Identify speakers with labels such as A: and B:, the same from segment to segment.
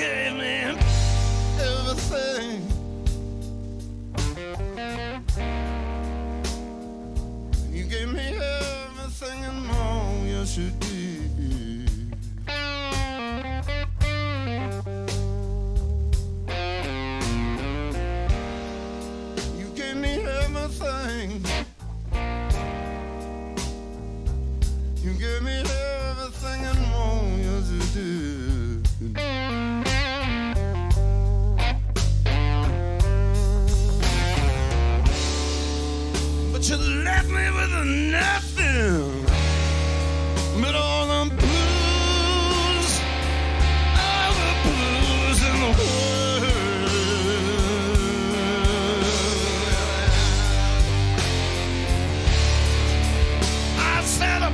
A: gave me everything. You gave me everything and more, yes you did. You gave me everything. You gave me everything and more, yes you did. But you left me with nothing but all the blues in the world. I said,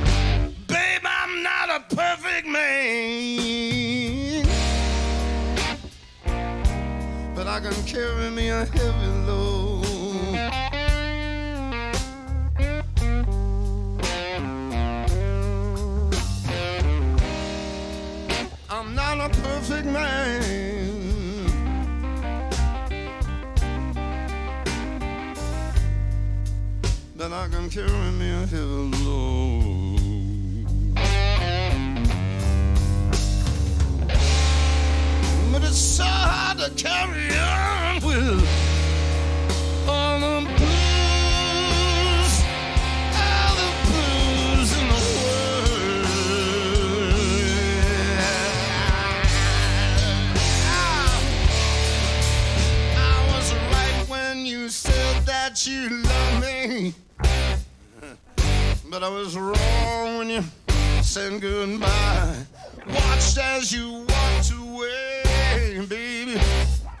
A: babe, I'm not a perfect man, but I can carry me a heavy load. I'm not a perfect man, but I can carry me a heavy load. But it's so hard to carry on with all the blues in the world. I was right when you said that you love me, but I was wrong when you said goodbye. Watched as you walked away, baby.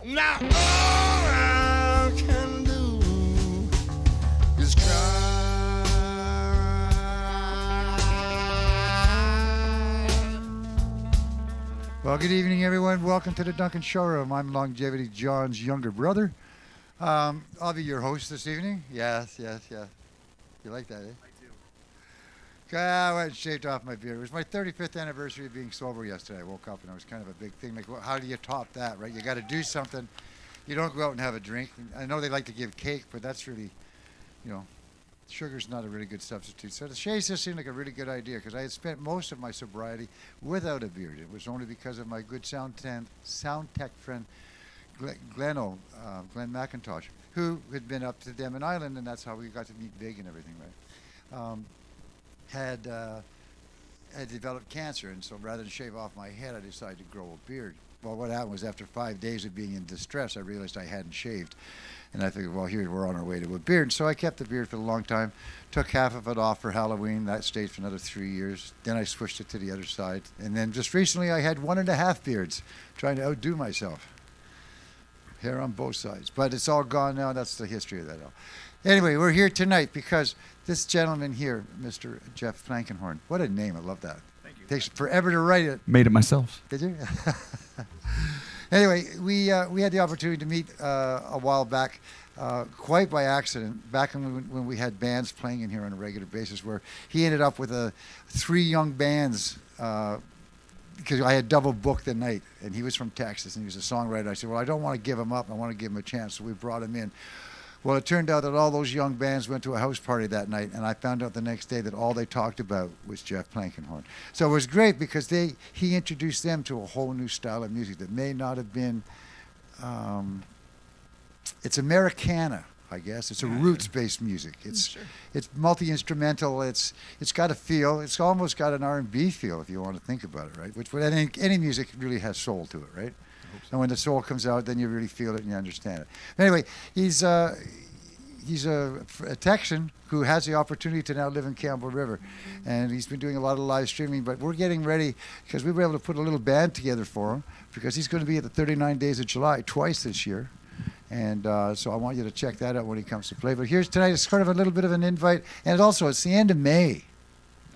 A: Now all I can do is cry.
B: Well, good evening, everyone. Welcome to the Duncan Showroom. I'm Longevity John's younger brother. I'll be your host this evening. Yes. You like that, eh? I went and shaved off my beard. It was my 35th anniversary of being sober yesterday. I woke up and it was kind of a big thing. Like, well, how do you top that, right? You got to do something. You don't go out and have a drink. I know they like to give cake, but that's really, sugar's not a really good substitute. So the shave just seemed like a really good idea because I had spent most of my sobriety without a beard. It was only because of my good sound tech friend, Glenn McIntosh, who had been up to Denman Island, and that's how we got to meet Big and everything, right? Had developed cancer, and so rather than shave off my head, I decided to grow a beard. Well, what happened was after 5 days of being in distress, I realized I hadn't shaved. And I figured, well, here we're on our way to a beard. So I kept the beard for a long time, took half of it off for Halloween. That stayed for another 3 years. Then I switched it to the other side. And then just recently I had 1.5 beards, trying to outdo myself. Hair on both sides. But it's all gone now. That's the history of that all. Anyway, we're here tonight because this gentleman here, Mr. Jeff Plankenhorn, what a name. I love that.
C: Thank you.
B: Takes forever to write it.
C: Made it myself.
B: Did you? Anyway, we had the opportunity to meet a while back, quite by accident, back when we had bands playing in here on a regular basis, where he ended up with 3 young bands, because I had double booked the night, and he was from Texas, and he was a songwriter. I said, well, I don't want to give him up. I want to give him a chance, so we brought him in. Well, it turned out that all those young bands went to a house party that night, and I found out the next day that all they talked about was Jeff Plankenhorn. So it was great because he introduced them to a whole new style of music that may not have been, it's Americana, I guess. It's a roots-based music. It's multi-instrumental. It's got a feel. It's almost got an R&B feel if you want to think about it, right? Which any music really has soul to it, right? And when the soul comes out, then you really feel it and you understand it. Anyway, he's a Texan who has the opportunity to now live in Campbell River. And he's been doing a lot of live streaming, but we're getting ready because we were able to put a little band together for him because he's going to be at the 39 Days of July twice this year. And so I want you to check that out when he comes to play. But here's tonight, it's sort of a little bit of an invite. And it's the end of May.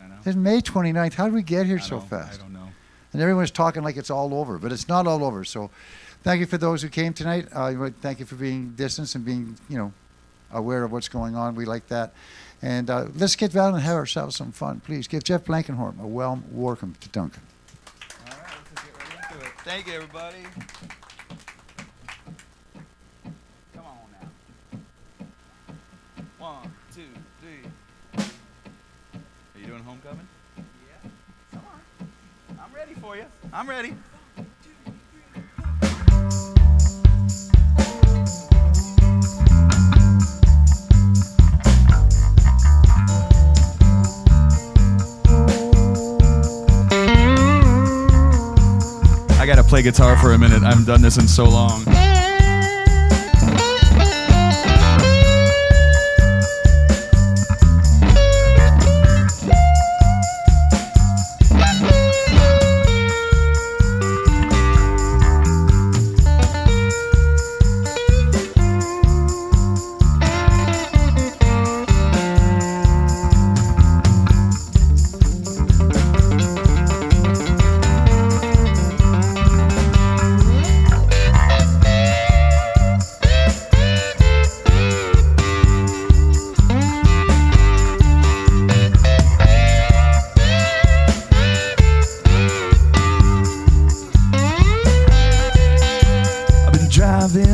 C: I know.
B: It's May 29th. How did we get here so fast?
C: I don't know.
B: And everyone's talking like it's all over, but it's not all over. So thank you for those who came tonight. Thank you for being distant and being, aware of what's going on. We like that. And let's get down and have ourselves some fun. Please give Jeff Plankenhorn a warm welcome to Duncan.
C: All right, let's get right into it. Thank you, everybody. Come on now. 1, 2, 3. Are you doing homecoming? Yeah. Come on. I'm ready for you. I'm ready. I gotta play guitar for a minute. I haven't done this in so long.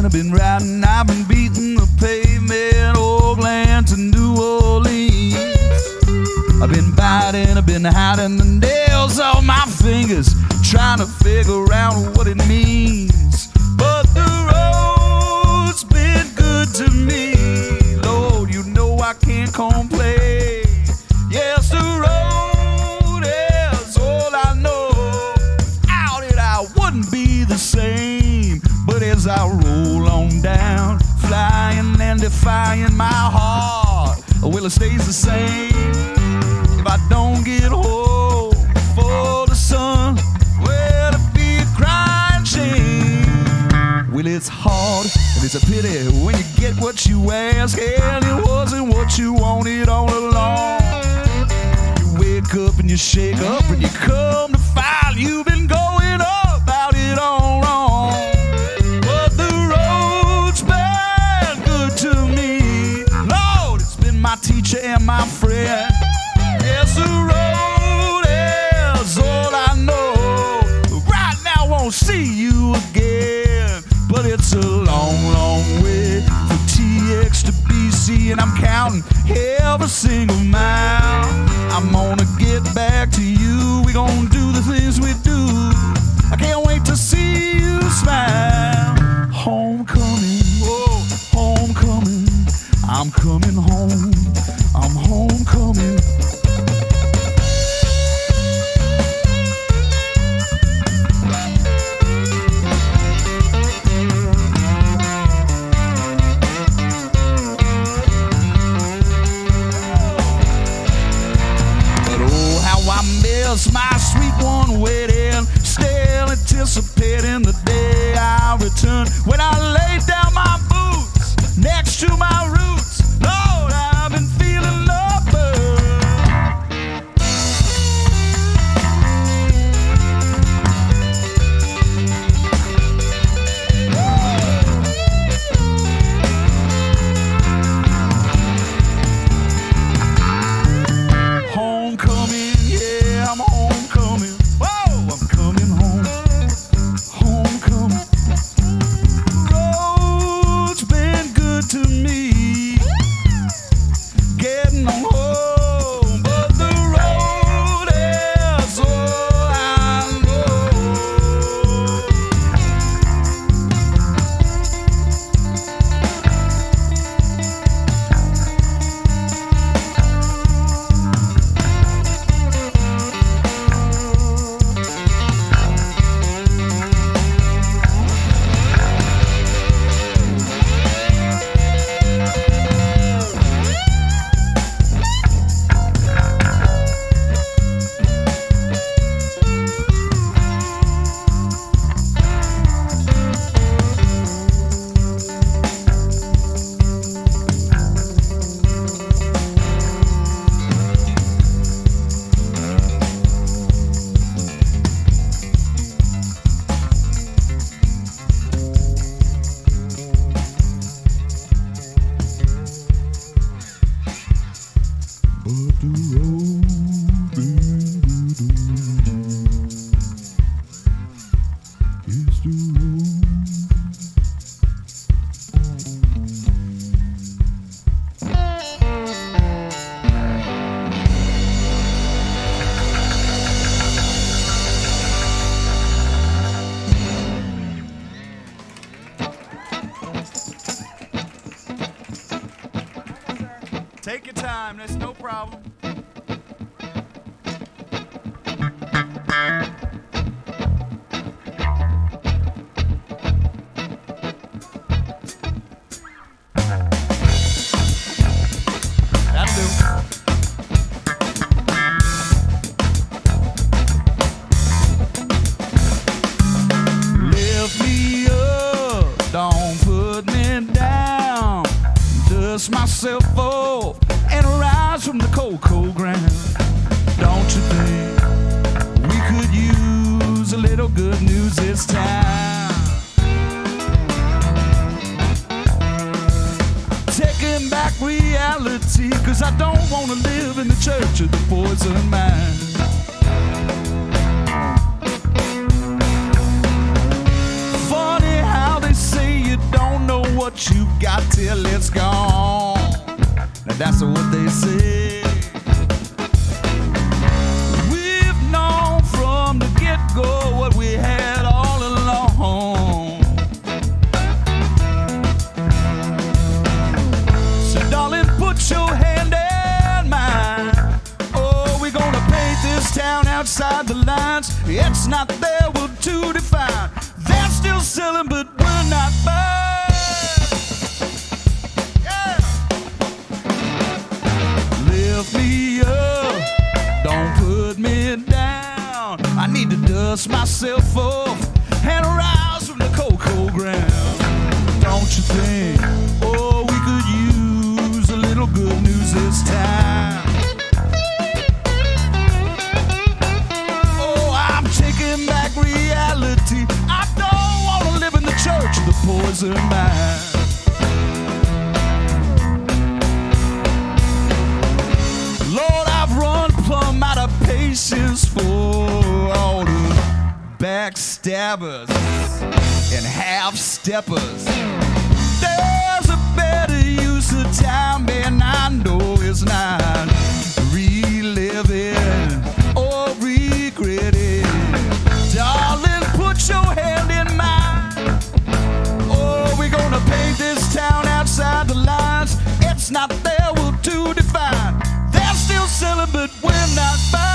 C: I've been riding, I've been beating the pavement, Oakland to New Orleans. I've been biting, I've been hiding the nails off my fingers, trying to figure out what it means. But the road's been good to me, Lord, you know I can't complain. Yes, the road is all I know. Without it, I wouldn't be the same. But as I roll on down, flying and defying my heart, well, it stays the same. If I don't get home before the sun, well, it'll be a crying shame. Well, it's hard and it's a pity when you get what you ask, and it wasn't what you wanted all along. You wake up and you shake up and you come to find you've been going about it all wrong. My teacher and my friend. Yes, the road is all I know. Right now I won't see you again, but it's a long, long way from TX to BC, and I'm counting every single mile. I'm gonna get back to you. We gonna do the things we do. I can't wait to see you smile. Homecoming, oh, homecoming. I'm coming home, I'm homecoming. But oh, how I miss my sweet one waiting, still anticipating the day I return. When I lay down my boots next to my roots, Lord, I've been feeling love burn. Homecoming, yeah, I'm homecoming. Whoa, I'm coming home. That's no problem. That'll do. Lift me up, don't put me down. Dust myself off and rise from the cold, cold ground. Don't you think we could use a little good news this time? Taking back reality, 'cause I don't wanna live in the church of the poison mind. Funny how they say you don't know what you got till it's gone. Now that's what they say. We've known from the get-go what we had all along. So darling, put your hand in mine. Oh, we're gonna paint this town outside the lines. It's not there, we're too defined. They're still selling, but we're not buying. Yeah. Lift me up, don't put me down. I need to dust myself off and rise from the cold, cold ground. Don't you think, oh, we could use a little good news this time? Oh, I'm taking back reality. I don't want to live in the church of the poison mind. Lord, I've run plumb out of patience for all the backstabbers and half-steppers. There's a better use of time, and I know it's not reliving or regretting. Darling, put your hand in mine. Oh, we're gonna paint this town outside the lines. It's not there, we're too defined. They're still selling, but we're not buying.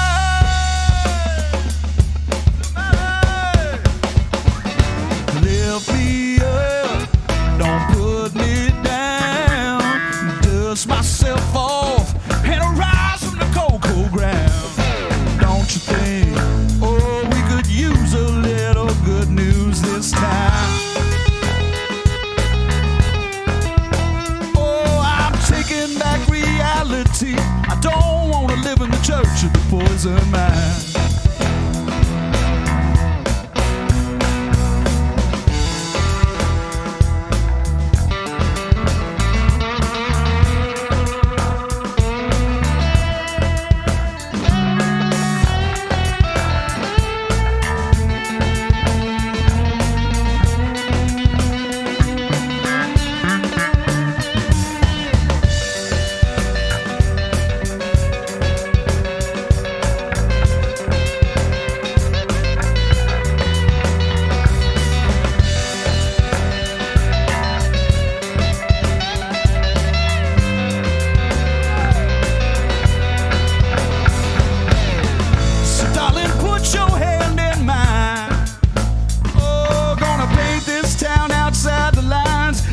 C: Lift me up, don't put me down. Dust myself off and rise from the cold, cold ground. Don't you think, oh, we could use a little good news this time? Oh, I'm taking back reality. I don't want to live in the church of the poison mind.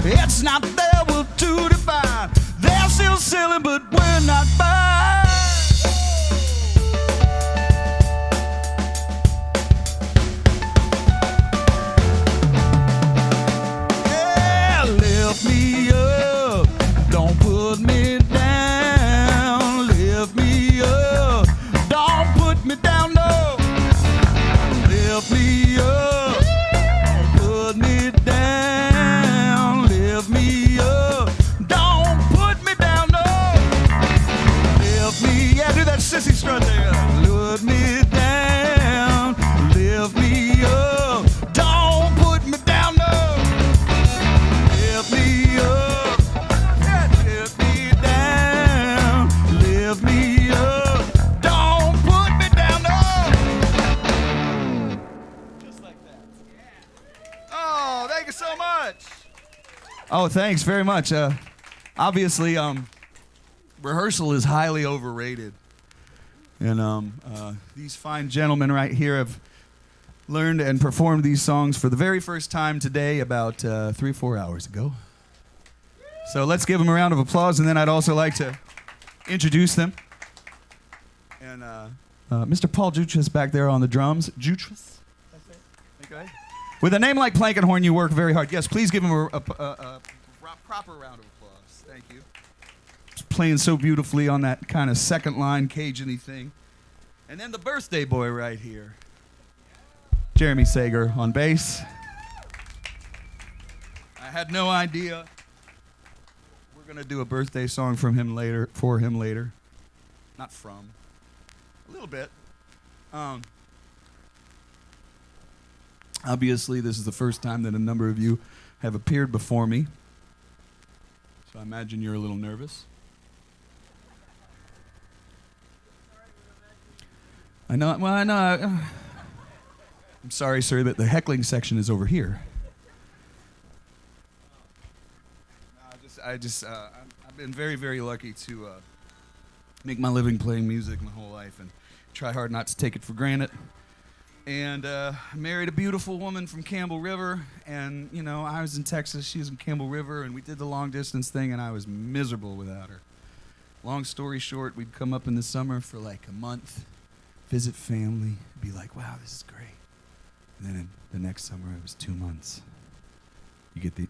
C: It's not there, we're too defined. They're still selling, but we're not buying. Yeah, lift me up, don't put me down. Lift me up, don't put me down, no. Lift me up, don't put me down. Lift me up, don't put me down, no. Lift me, yeah, do that sissy strut there. Lift me down, lift me up, don't put me down, no. Lift me up, yeah, lift me down, lift me up, don't put me down, no. Just like that. Oh, thank you so much. Oh, thanks very much. Obviously, rehearsal is highly overrated. And these fine gentlemen right here have learned and performed these songs for the very first time today about 3 or 4 hours ago. So let's give them a round of applause, and then I'd also like to introduce them. And Mr. Paul Jutras back there on the drums. Jutras? Okay. With a name like Plankenhorn, you work very hard. Yes, please give him a proper round of applause. Thank you. He's playing so beautifully on that kind of second line Cajun-y thing. And then the birthday boy right here. Jeremy Sager on bass. I had no idea. We're gonna do a birthday song for him later. Not from. A little bit. Obviously, this is the first time that a number of you have appeared before me. So I imagine you're a little nervous. I know. Well, I know. I'm sorry, sir, that the heckling section is over here. I've been very, very lucky to make my living playing music my whole life and try hard not to take it for granted. And I married a beautiful woman from Campbell River, and, you know, I was in Texas, she was in Campbell River, and we did the long distance thing, and I was miserable without her. Long story short, we'd come up in the summer for like a month, visit family, be like, wow, this is great. And then in the next summer, it was 2 months. It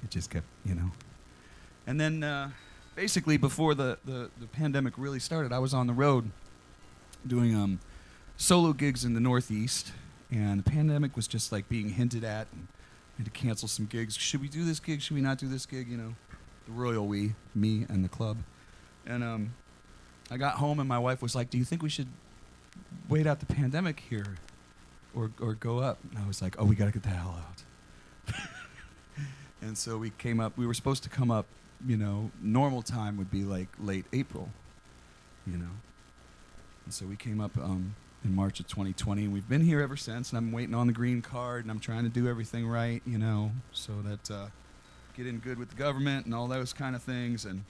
C: just kept, you know. And then basically before the pandemic really started, I was on the road doing solo gigs in the Northeast, and the pandemic was just like being hinted at, and I had to cancel some gigs. Should we do this gig? Should we not do this gig? You know, the royal we, me and the club. And I got home, and my wife was like, do you think we should wait out the pandemic here or go up? And I was like, oh, we got to get the hell out. And so we came up. We were supposed to come up, you know, normal time would be like late April, you know. And so we came up in March of 2020, and we've been here ever since, and I'm waiting on the green card, and I'm trying to do everything right, you know, so that get in good with the government and all those kind of things. And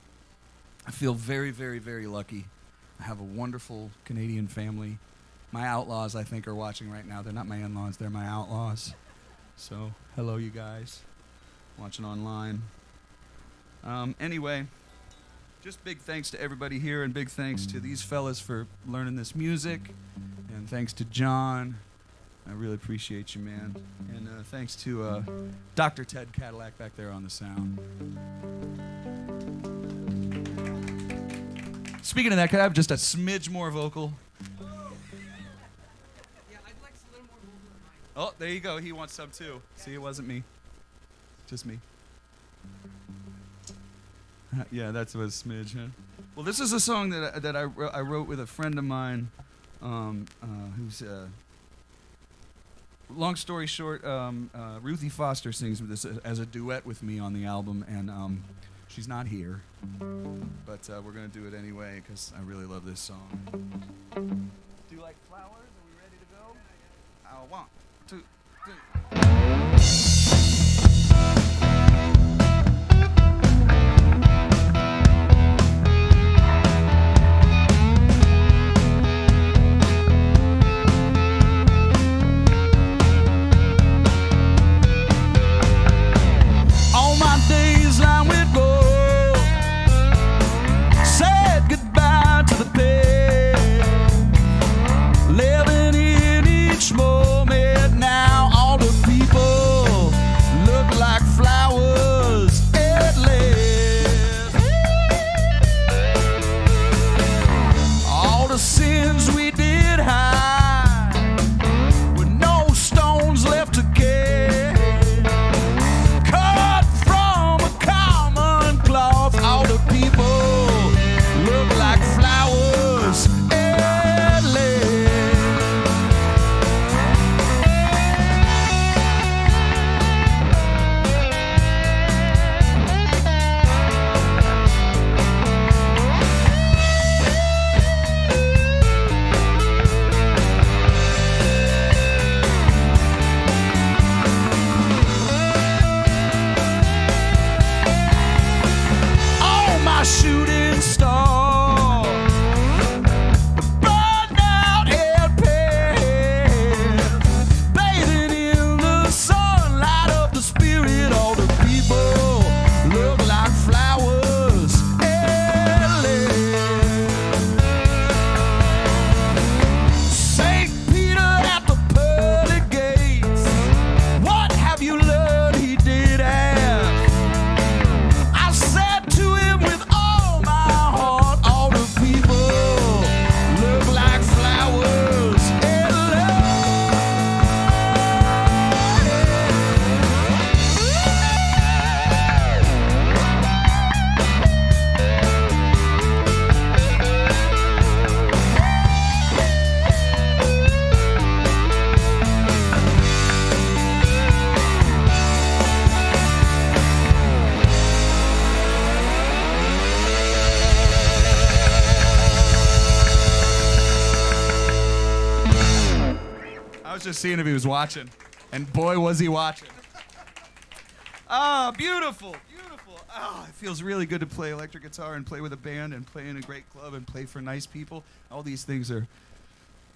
C: I feel very, very, very lucky. I have a wonderful Canadian family. My outlaws, I think, are watching right now. They're not my in-laws, they're my outlaws. So, hello, you guys watching online. Anyway, just big thanks to everybody here, and big thanks to these fellas for learning this music, and thanks to John. I really appreciate you, man. And thanks to Dr. Ted Cadillac back there on the sound. Speaking of that, could I have just a smidge more vocal?
D: Yeah, I'd like a little more vocal.
C: Oh, there you go. He wants some too. See, it wasn't me. Just me. Yeah, that's a smidge, huh? Well, this is a song that I wrote with a friend of mine, who's long story short, Ruthie Foster sings this as a duet with me on the album, and she's not here, but we're gonna do it anyway because I really love this song. Do you like flowers? Are we ready to go? 1, 2, 3. Living in each moment now, all the I was just seeing if he was watching. And boy, was he watching. Ah, beautiful, beautiful. Oh, it feels really good to play electric guitar and play with a band and play in a great club and play for nice people. All these things are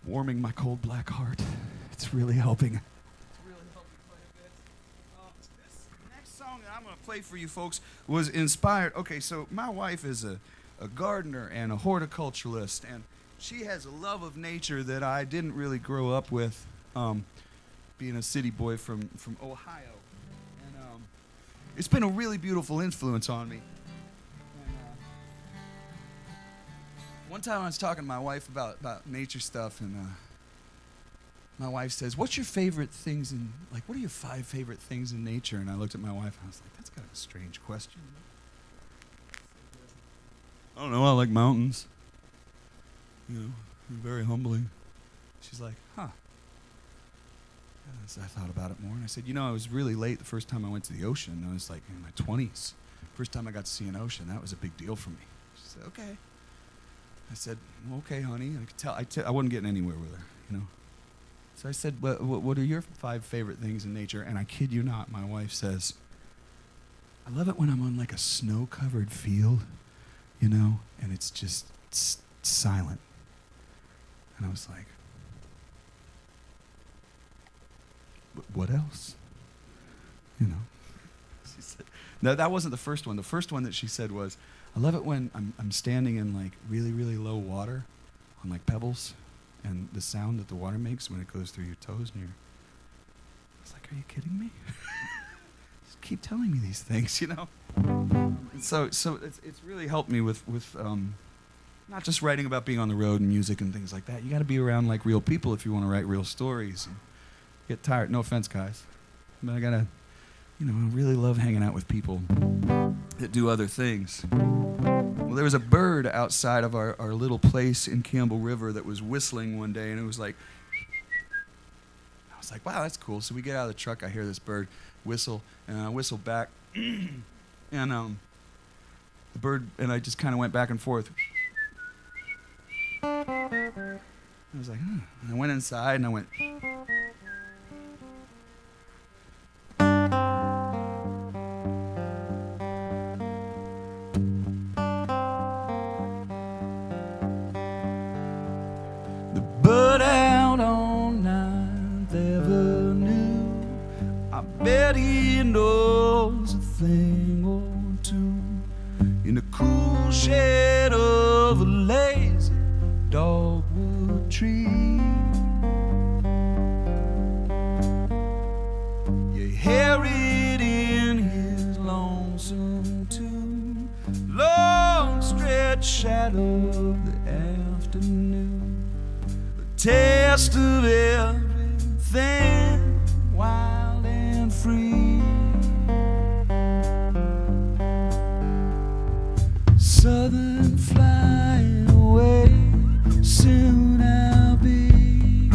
C: warming my cold black heart. It's really helping. It's really helping quite a bit. This next song that I'm going to play for you folks was inspired. Okay, so my wife is a gardener and a horticulturalist, and she has a love of nature that I didn't really grow up with, being a city boy from Ohio. And it's been a really beautiful influence on me. And, one time I was talking to my wife about nature stuff, and my wife says, "What's your favorite things in, like, what are your 5 favorite things in nature?" And I looked at my wife and I was like, that's kind of a strange question. I don't know, I like mountains. You know, very humbling. She's like, huh. And so I thought about it more, and I said, I was really late the first time I went to the ocean. I was like in my 20s. First time I got to see an ocean, that was a big deal for me. She said, okay. I said, well, okay, honey. I could tell. I wasn't getting anywhere with her, So I said, what are your 5 favorite things in nature? And I kid you not, my wife says, I love it when I'm on like a snow-covered field, and it's just silent. And I was like, what else? She said, no, that wasn't the first one. The first one that she said was, I love it when I'm standing in like really, really low water on like pebbles, and the sound that the water makes when it goes through your toes and I was like, are you kidding me? Just keep telling me these things, And so it's really helped me with not just writing about being on the road and music and things like that. You got to be around like real people if you want to write real stories. And get tired. No offense, guys, but I gotta, I really love hanging out with people that do other things. Well, there was a bird outside of our little place in Campbell River that was whistling one day, and it was like, I was like, wow, that's cool. So we get out of the truck, I hear this bird whistle, and I whistle back, and the bird, and I just kind of went back and forth. I was like, And I went inside, and I went, bird out on 9th Avenue, I bet he knows a thing or two. In the cool shade of a lazy dogwood tree, you hear it in his lonesome tune, long stretched shadow of the afternoon. Taste of everything wild and free. Southern flying away, soon I'll be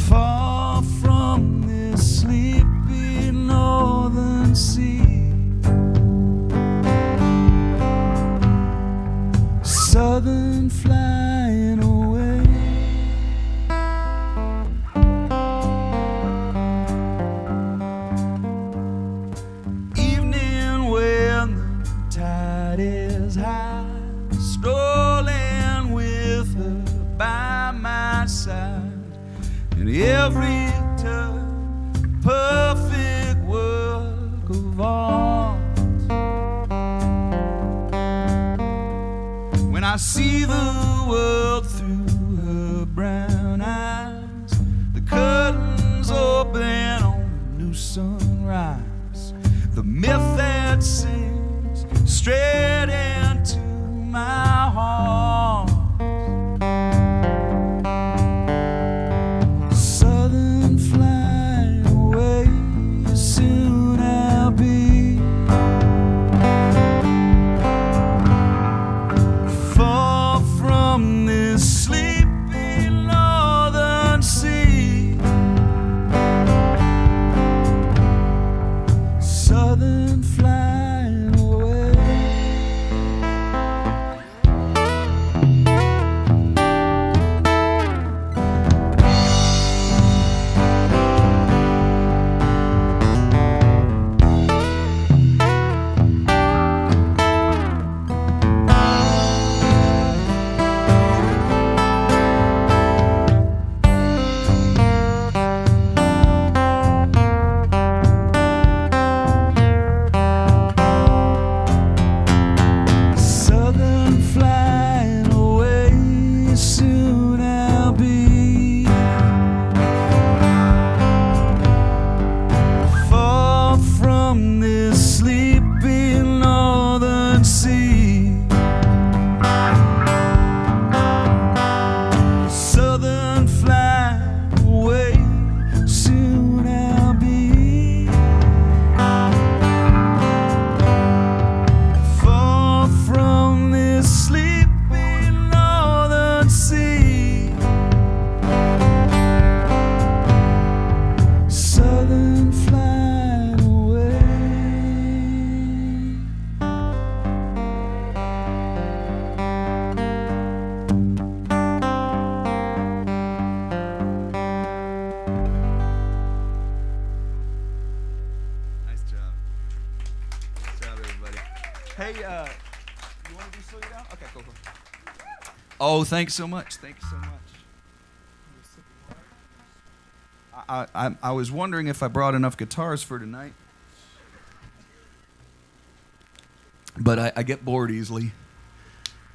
C: far from this sleepy northern sea. Southern flying away. Evening when the tide is high, strolling with her by my side, and every turn perfect work of art. I see the world through her brown eyes. The curtains open on a new sunrise. The myth that sings straight into my heart. Southern flying away, soon I'll be from this Oh, thanks so much. Thanks so much. I was wondering if I brought enough guitars for tonight, but I get bored easily,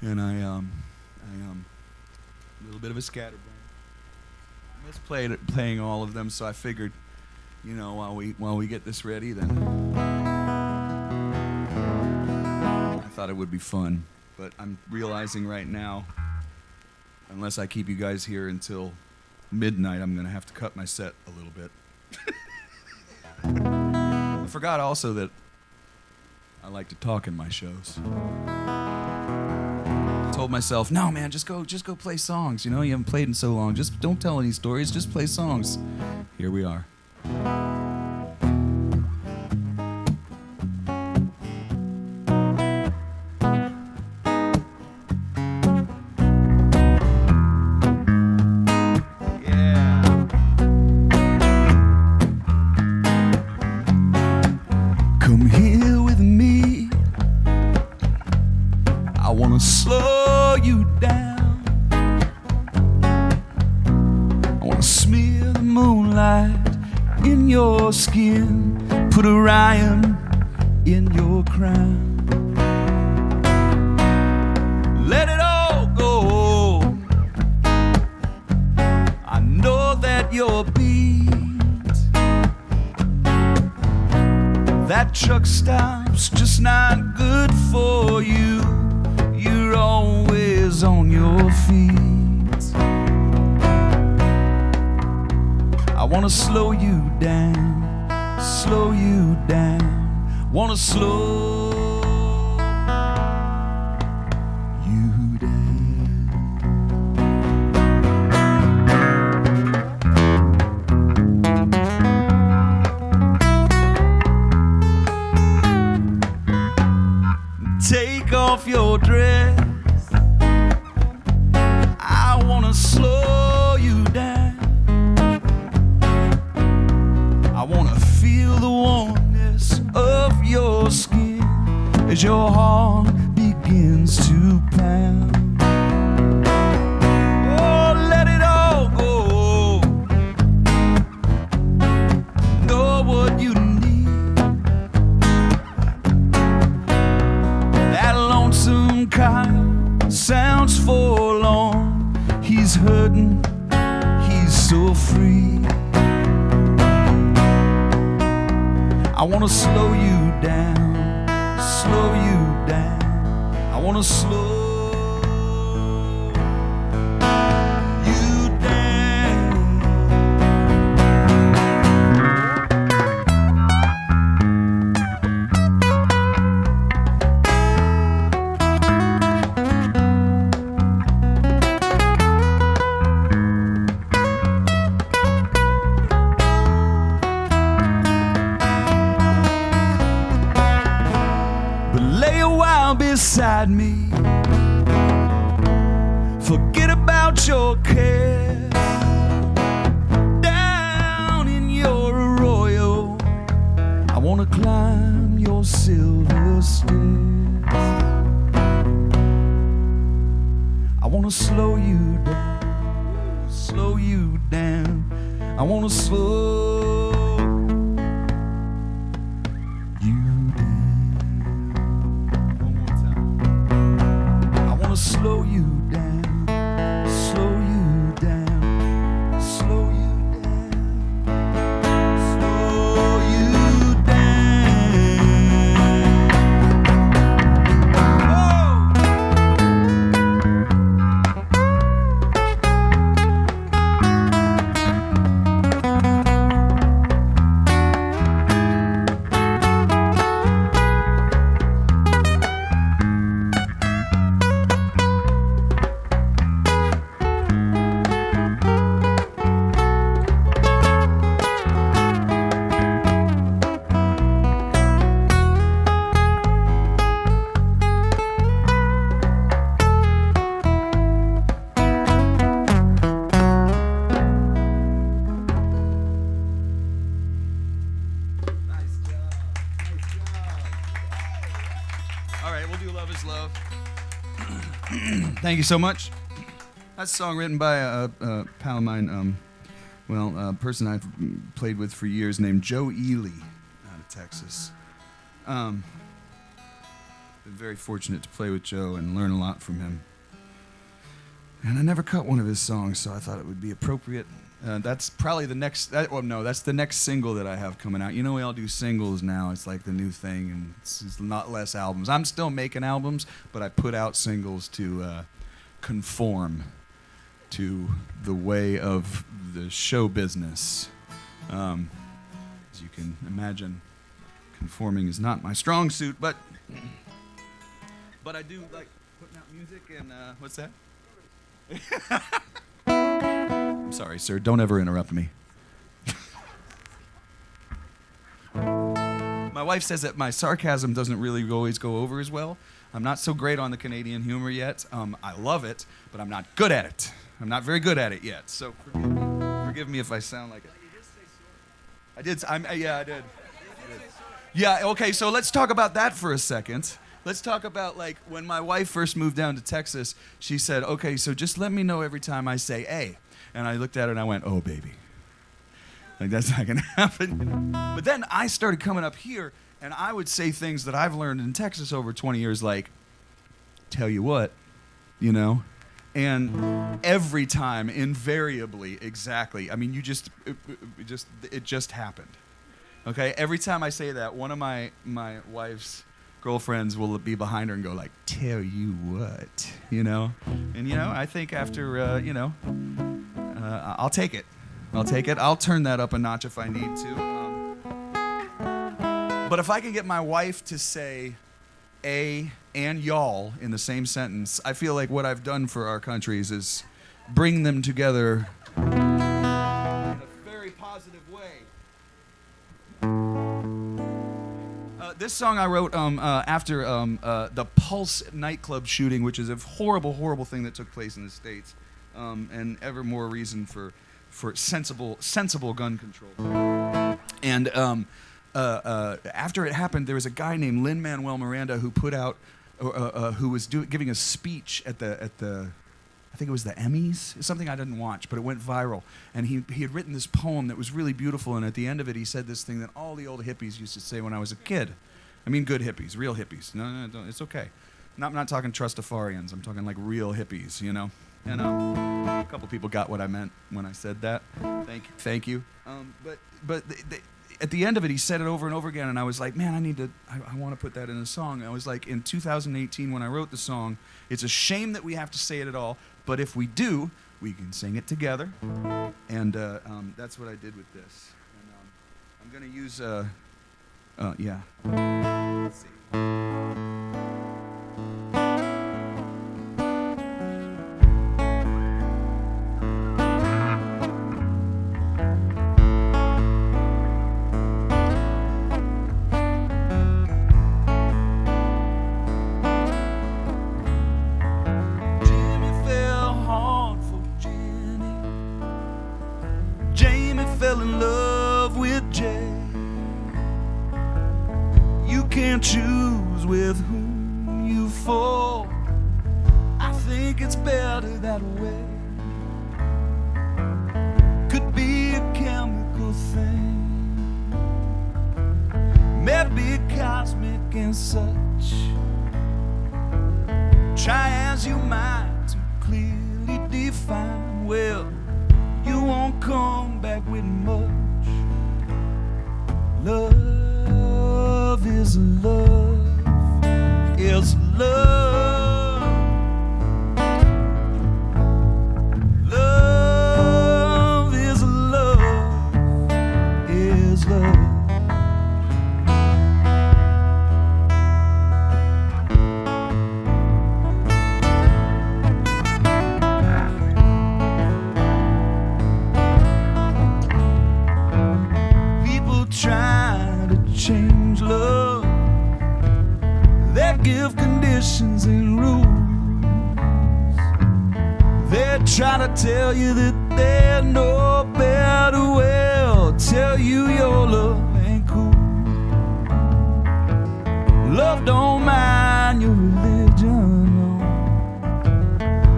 C: and I a little bit of a scatterbrain. I miss playing all of them, so I figured, you know, while we get this ready, then I thought it would be fun. But I'm realizing right now, unless I keep you guys here until midnight, I'm going to have to cut my set a little bit. I forgot also that I like to talk in my shows. I told myself, no, man, just go play songs. You know, you haven't played in so long. Just don't tell any stories. Just play songs. Here we are. Come here with me. I wanna slow you down. I wanna smear the moonlight in your skin, put Orion in your crown. Let it all go. I know that you're beat. That truck stop's just not good for you. You're always on your feet. I wanna slow you down, slow you down. Wanna slow you down. Take off your dress. I wanna slow you down. I wanna feel the warmness of your skin as your heart begins to pound. Oh, let it all go. Know what you need. That lonesome Kyle sounds forlorn. He's hurting, he's so free. I wanna slow you down, slow you down. I wanna slow you down. But lay a while beside me. Forget about your cares. Down in your arroyo, I wanna climb your silver stairs. I wanna slow you down, slow you down. I wanna slow you down. One more time. I wanna slow you down, slow you down, slow you down, slow you down. Oh! Nice job. Nice job. All right, we'll do Love is Love. Thank you so much. That's a song written by a pal of mine, a person I've played with for years named Joe Ely out of Texas. Been very fortunate to play with Joe and learn a lot from him. And I never cut one of his songs, so I thought it would be appropriate. That's probably the next, that's the next single that I have coming out. You know, we all do singles now. It's like the new thing, and it's not less albums. I'm still making albums, but I put out singles to conform to the way of the show business. As you can imagine, conforming is not my strong suit, but I do like putting out music and what's that? I'm sorry, sir. Don't ever interrupt me. My wife says that my sarcasm doesn't really always go over as well. I'm not so great on the Canadian humor yet. I love it, but I'm not good at it. I'm not very good at it yet. So forgive me if I sound like it. I did. I did. Yeah. Okay. So let's talk about that for a second. Let's talk about, like, when my wife first moved down to Texas, she said, okay, so just let me know every time I say A. And I looked at her and I went, oh, baby. Like, that's not going to happen. You know? But then I started coming up here, and I would say things that I've learned in Texas over 20 years, like, tell you what, you know? And every time, invariably, exactly. I mean, it just happened. Okay? Every time I say that, one of my wife's girlfriends will be behind her and go like, tell you what, you know? And, you know, I think after, I'll take it. I'll turn that up a notch if I need to. But if I can get my wife to say A and y'all in the same sentence, I feel like what I've done for our countries is bring them together in a very positive way. This song I wrote after the Pulse nightclub shooting, which is a horrible, horrible thing that took place in the States, and ever more reason for sensible gun control. And after it happened, there was a guy named Lin-Manuel Miranda who put out, who was giving a speech at the I think it was the Emmys, something I didn't watch, but it went viral. And he had written this poem that was really beautiful, and at the end of it, he said this thing that all the old hippies used to say when I was a kid. I mean, good hippies, real hippies. No, don't, it's okay. I'm not talking Trustafarians. I'm talking like real hippies, you know. And a couple people got what I meant when I said that. Thank you. But at the end of it, he said it over and over again, and I was like, man, I want to put that in a song. I was like, in 2018 when I wrote the song, it's a shame that we have to say it at all, but if we do, we can sing it together. And that's what I did with this. And I'm going to use, yeah. Let's see. Fell in love with Jay. You can't choose with whom you fall. I think it's better that way. Could be a chemical thing, maybe cosmic and such. Try as you might to clearly define, well, you won't come back with much. Love is love, is love. Love is love, is love. Try to change love. They give conditions and rules. They try to tell you that they know better. Well, tell you your love ain't cool. Love don't mind your religion, no.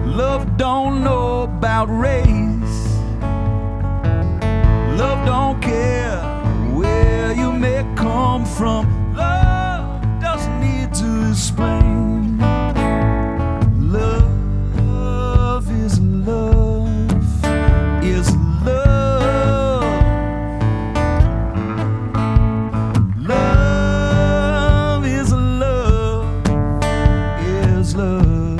C: Love don't know about race. Love don't care where you may come from. Love doesn't need to explain. Love is love is love. Love is love is love.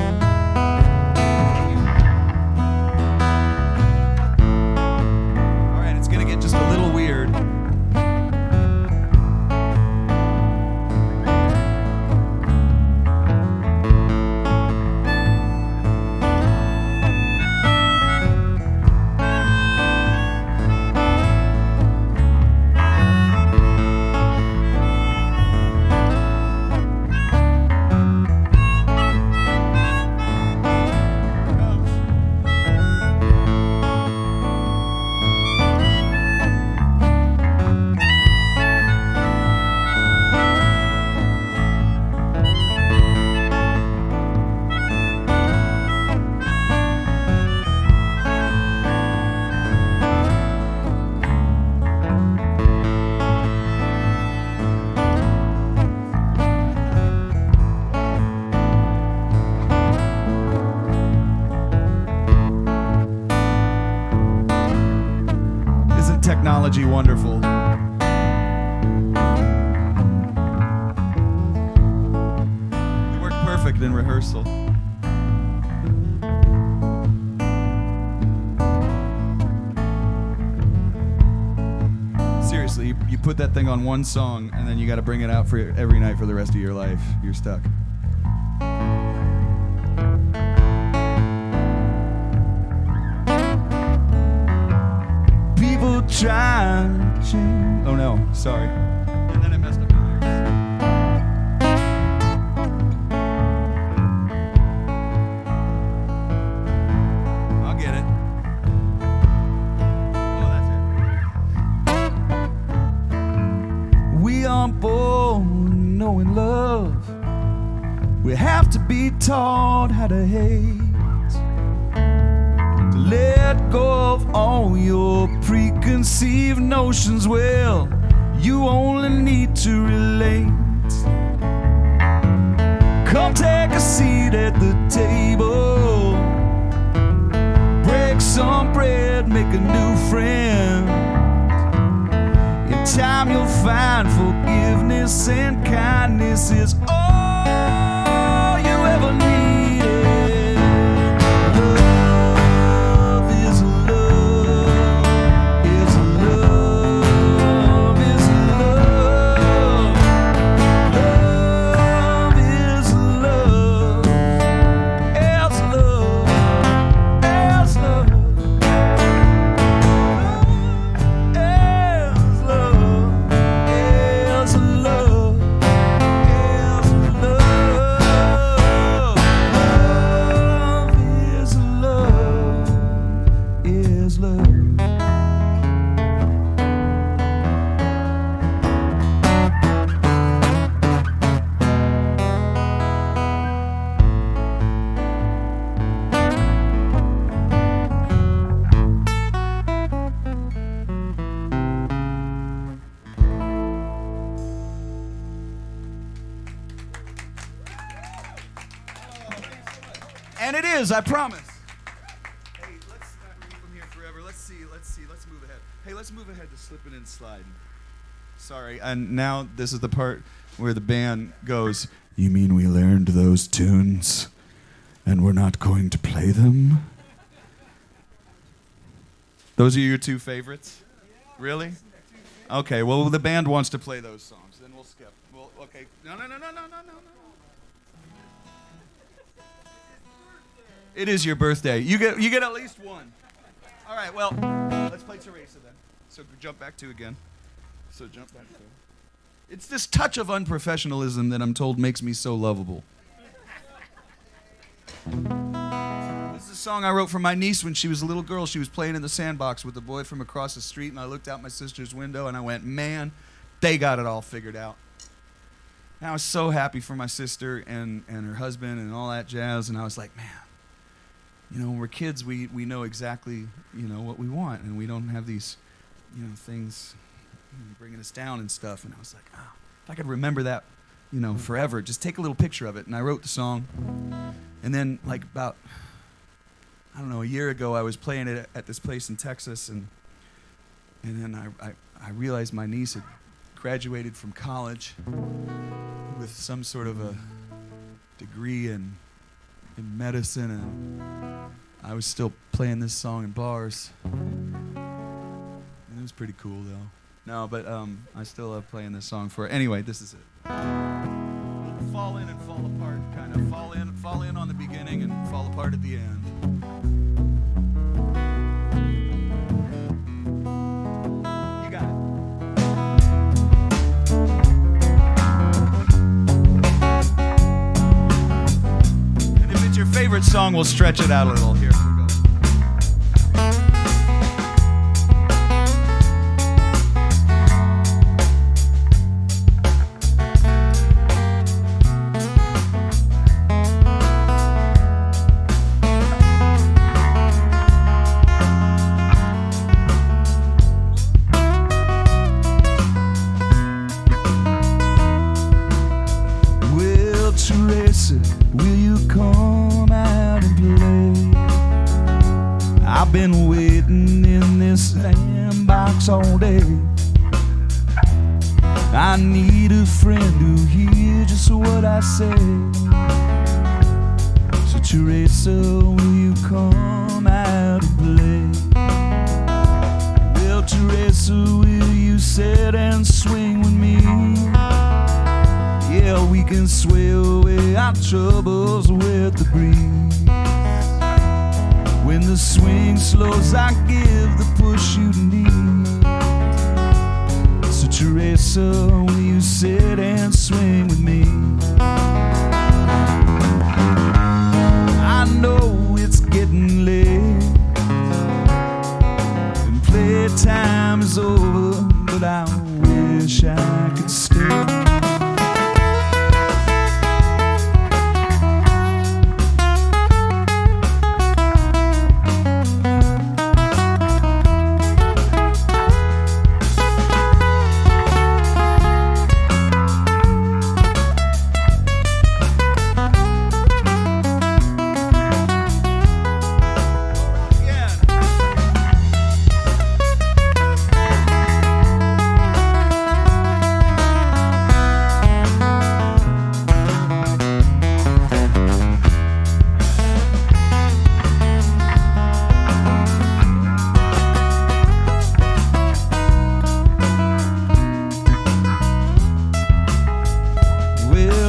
C: All right, it's gonna get just a little weird. Isn't technology wonderful? It worked perfect in rehearsal. Seriously, you put that thing on one song and then you got to bring it out for every night for the rest of your life. You're stuck. People try to change. Oh no, sorry. And then I messed up the lyrics. I'll get it. Oh, that's it. We aren't born knowing love. We have to be taught how to hate. To let go of all your preconceived notions. Well, you only need to relate. Come take a seat at the table. Break some bread, make a new friend. In time you'll find forgiveness and kindness is all you ever needed. Love is love is love is love. Love is love is love is love. And it is, I promise. Hey, let's not keep them here forever. Let's see. Let's move ahead. Hey, let's move ahead to slipping and sliding. Sorry, and now this is the part where the band goes, "You mean we learned those tunes and we're not going to play them?" Those are your two favorites? Really? Okay, well, the band wants to play those songs. Then we'll skip. Well, okay. No. It is your birthday. You get at least one. All right, well, let's play Teresa then. So jump back to again. It's this touch of unprofessionalism that I'm told makes me so lovable. This is a song I wrote for my niece when she was a little girl. She was playing in the sandbox with a boy from across the street, and I looked out my sister's window and I went, man, they got it all figured out. And I was so happy for my sister and her husband and all that jazz, and I was like, man, when we're kids, we know exactly, what we want, and we don't have these, things bringing us down and stuff. And I was like, if I could remember that, forever, just take a little picture of it. And I wrote the song. And then, like, about, I don't know, a year ago, I was playing it at this place in Texas, and then I realized my niece had graduated from college with some sort of a degree in medicine, and I was still playing this song in bars. And it was pretty cool, though. No, but I still love playing this song for her. Anyway, this is it. We'll fall in and fall apart, kind of fall in on the beginning and fall apart at the end. You got it. And if it's your favorite song, we'll stretch it out a little. Here we go. Teresa, will you come out and play? I've been waiting in this sandbox all day. I need a friend who hears just what I say. So Teresa, will you come out and play? Well, Teresa, will you sit and swing with me? Yeah, we can sway away our troubles with the breeze. When the swing slows, I give the push you need. So Teresa, will you sit and swing with me? I know it's getting late and playtime is over, but I wish I could stay.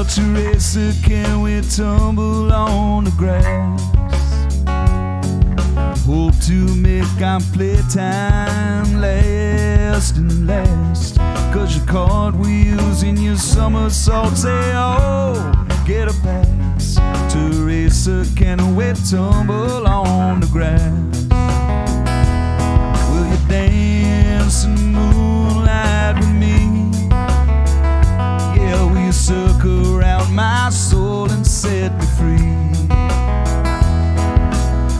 C: Teresa, can we tumble on the grass? Hope to make our playtime last and last. Cause your cartwheels and your somersaults, say, oh, get a pass. Teresa, can we tumble on the grass? Will you dance in moonlight with me? Yeah, will you circle around my soul and set me free?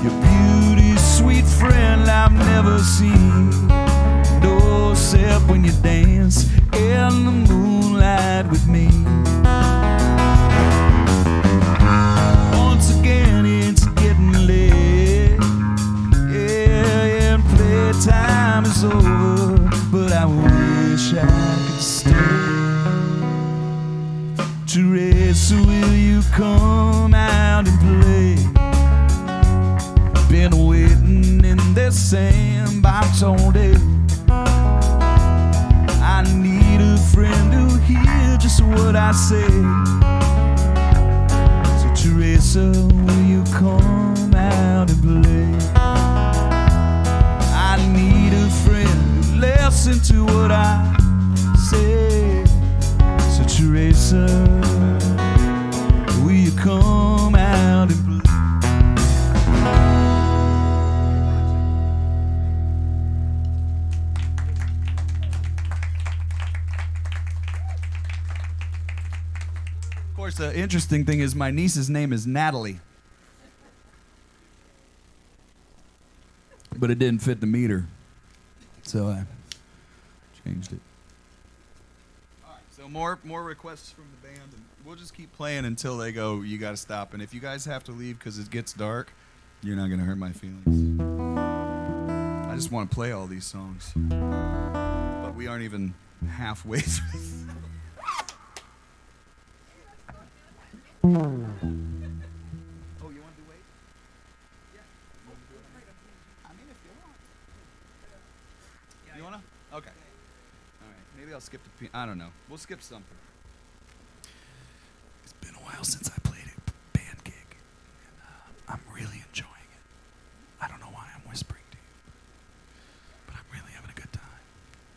C: Your beauty, sweet friend, I've never seen. No, except when you dance in the moonlight with me. Once again, it's getting late. Yeah, and playtime is over, but I wish I could stay. Teresa, will you come out and play? Been waiting in this sandbox all day. I need a friend to hear just what I say. So Teresa, will you come out and play? I need a friend who listens to what I say. So Teresa, will you come out and play? Of course, the interesting thing is my niece's name is Natalie. but it didn't fit the meter. So I changed it. All right, so more requests from the band, and we'll just keep playing until they go, you got to stop. And if you guys have to leave because it gets dark, you're not going to hurt my feelings. I just want to play all these songs. But we aren't even halfway through. Oh, you want to wait? Yeah. I mean, if you want. You want to? Okay. All right. Maybe I'll skip the I don't know. We'll skip something. It's been a while since I played a band gig. And I'm really enjoying it. I don't know why I'm whispering to you. But I'm really having a good time.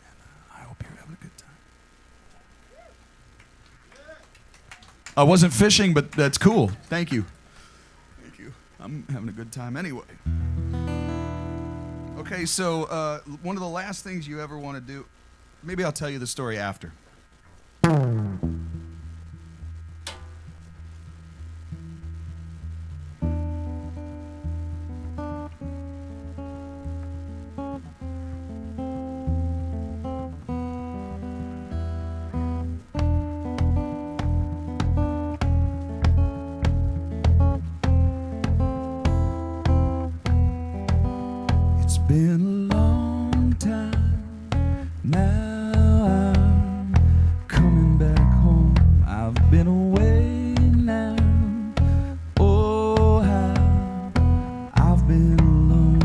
C: And I hope you're having a good time. I wasn't fishing, but that's cool. Thank you. Thank you. I'm having a good time anyway. Okay, so one of the last things you ever want to do, maybe I'll tell you the story after. Been a long time now. I'm coming back home. I've been away now. Oh, how I've been alone.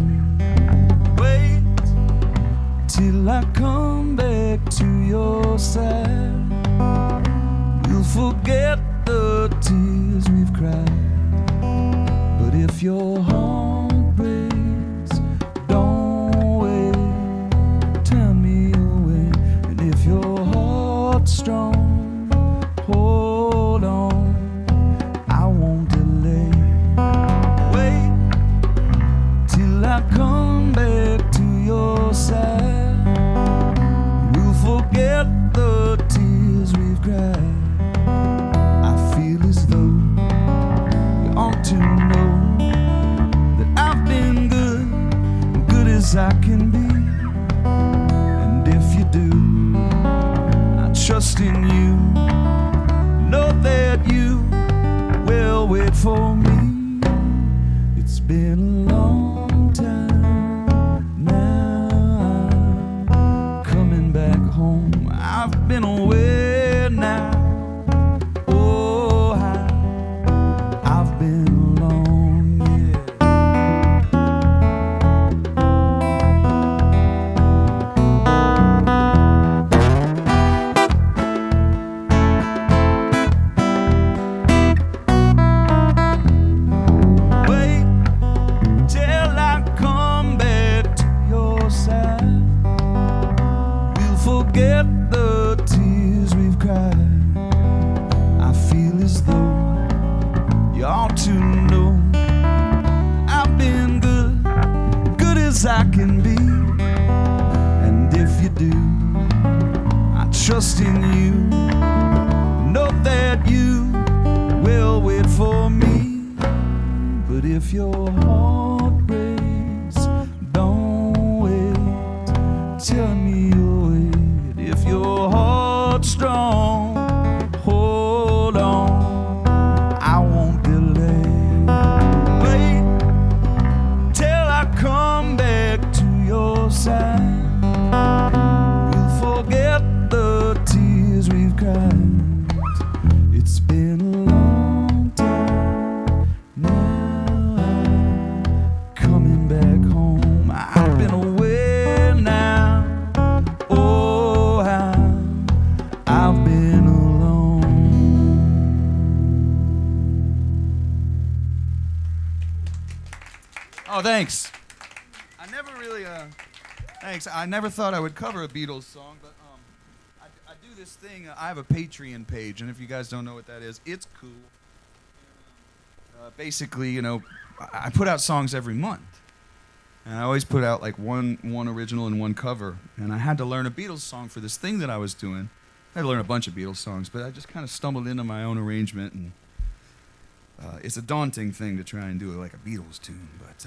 C: Wait till I come back to your side. We'll forget the tears we've cried. But if your heart breaks, strong, hold on, I won't delay. Wait till I come back to your side. We'll forget the tears we've cried. I feel as though you ought to know that I've been good as I can be. And if you do, trust in you, know that you will wait for me. It's been a long time now. I'm coming back home. I've been away now. Oh, how I've been alone, yeah. Forget the tears we've cried. I feel as though you ought to know I've been good as I can be. And if you do, I trust in you, know that you will wait for me. But if your heart breaks, don't wait, tell me you'll wait. If your heart's strong, hold on, I won't delay. Wait till I come back to your side. We'll forget the tears we've cried. It's been a long time now. I'm coming back home. I've been away now. Oh, I've been alone. Oh, thanks. I never really, thanks. I never thought I would cover a Beatles song, but I do this thing. I have a Patreon page, and if you guys don't know what that is, it's cool. Basically, you know, I put out songs every month. And I always put out like one original and one cover. And I had to learn a Beatles song for this thing that I was doing. I had to learn a bunch of Beatles songs, but I just kind of stumbled into my own arrangement. And it's a daunting thing to try and do it like a Beatles tune, but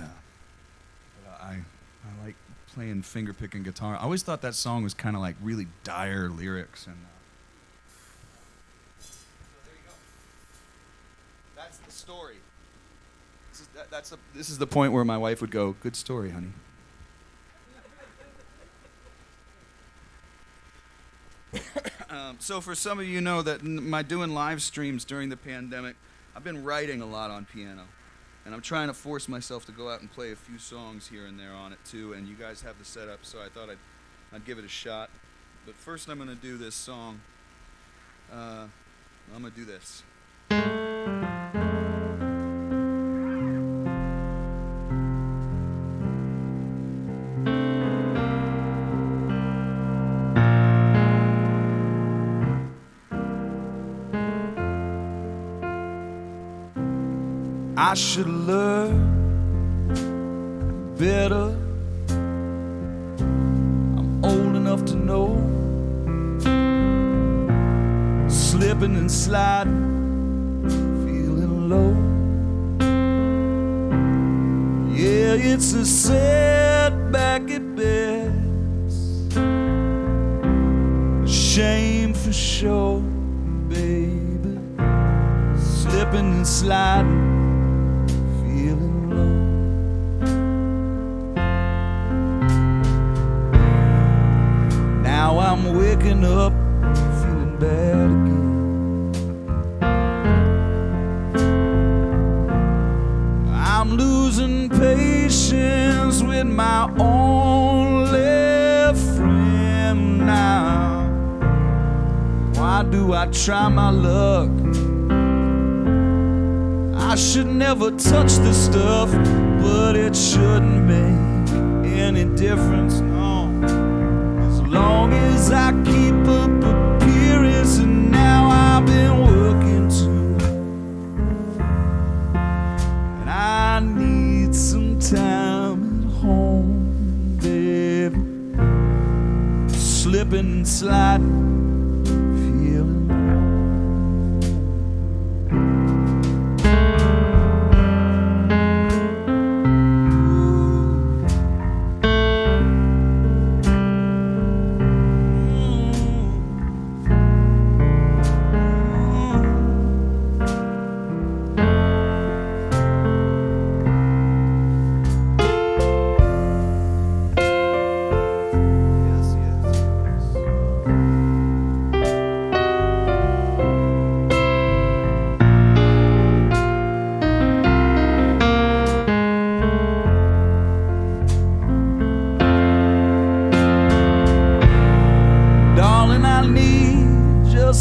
C: I I like playing finger-picking guitar. I always thought that song was kind of like really dire lyrics. And so there you go. That's the story. This is the point where my wife would go, "Good story, honey." So for some of you know that my doing live streams during the pandemic, I've been writing a lot on piano. And I'm trying to force myself to go out and play a few songs here and there on it too. And you guys have the setup, so I thought I'd give it a shot. But first I'm going to do this song. I'm going to do this. I should learn better. I'm old enough to know. Slipping and sliding, feeling low. Yeah, it's a setback at best. A shame for sure, baby. Slipping and sliding, feeling low. Now I'm waking up, feeling bad again. I'm losing patience with my only friend now. Why do I try my luck? I should never touch this stuff, but it shouldn't make any difference, no. As long as I keep up appearance, and now I've been working too. And I need some time at home, baby. Slipping and sliding, feeling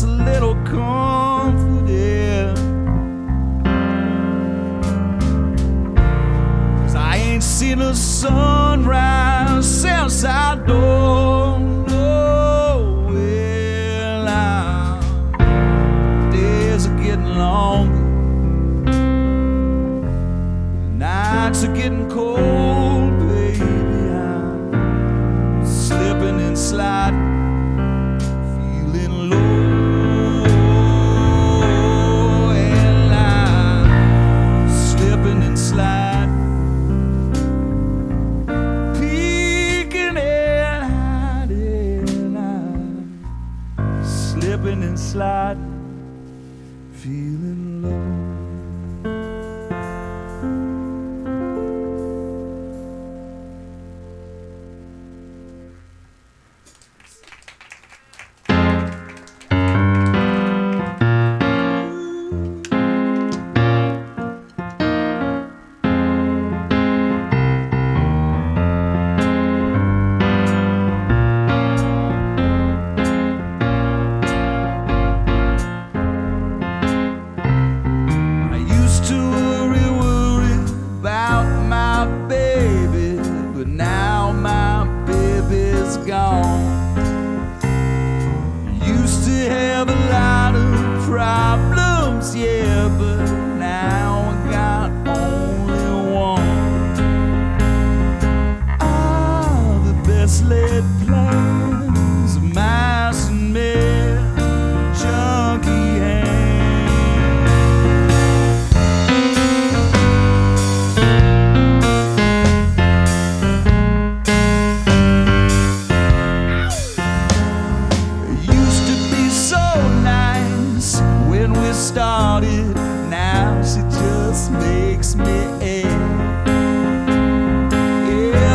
C: a little comfort, yeah. 'Cause I ain't seen a sunrise since I don't know. Well, days are getting longer, nights are getting cold, baby. I'm slipping and sliding, feeling low. Slide,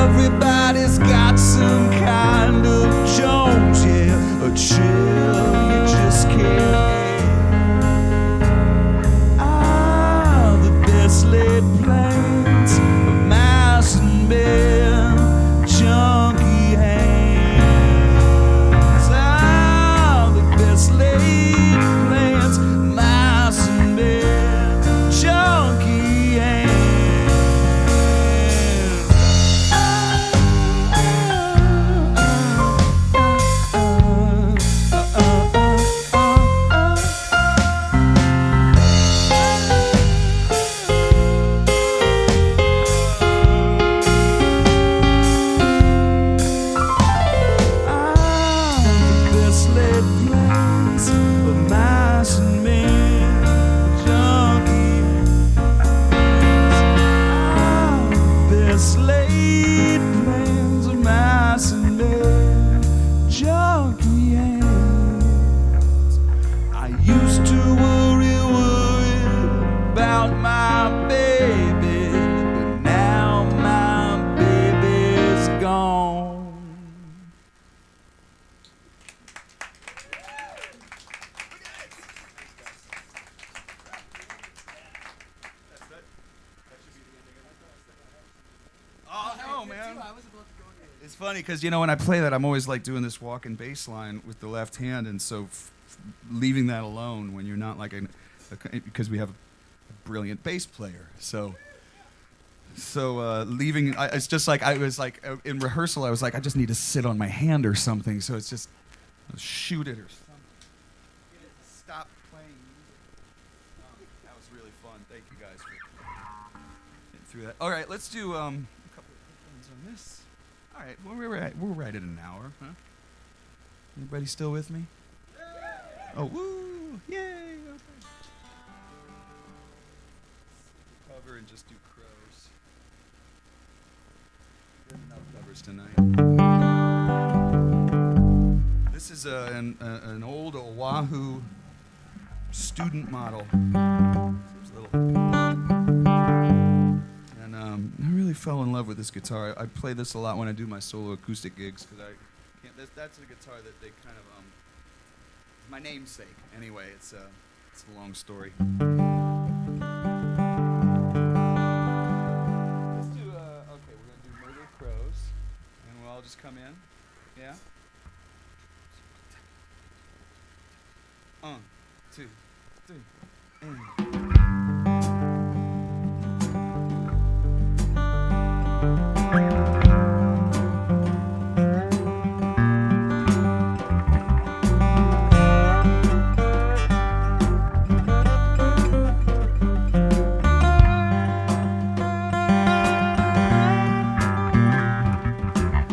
C: Everybody's got some kind of Jones, yeah, a chill you just can't get. Ah, the best laid plans of mice and men, junkie hands. Ah, the best laid plans, mice and men, junkie hands. It's funny because, you know, when I play that, I'm always like doing this walking bass line with the left hand, and so leaving that alone when you're not like because we have a brilliant bass player, so leaving, it's just like I was like in rehearsal, I was like, I just need to sit on my hand or something, so it's just shoot it or something. Stop playing music. That was really fun. Thank you guys for getting through that. All right, let's do a couple of quick ones on this. All right, well, we're right at an hour, huh? Anybody still with me? Oh, woo! Yay! Okay. Cover and just do crows. Good enough covers tonight. This is an old Oahu student model. Seems a little. And I really fell in love with this guitar. I play this a lot when I do my solo acoustic gigs because I can't. That's a guitar that they kind of my namesake. Anyway, it's a long story. Let's do okay. We're gonna do Murder Crows, and we'll all just come in. Yeah. 1, 2, 3, and.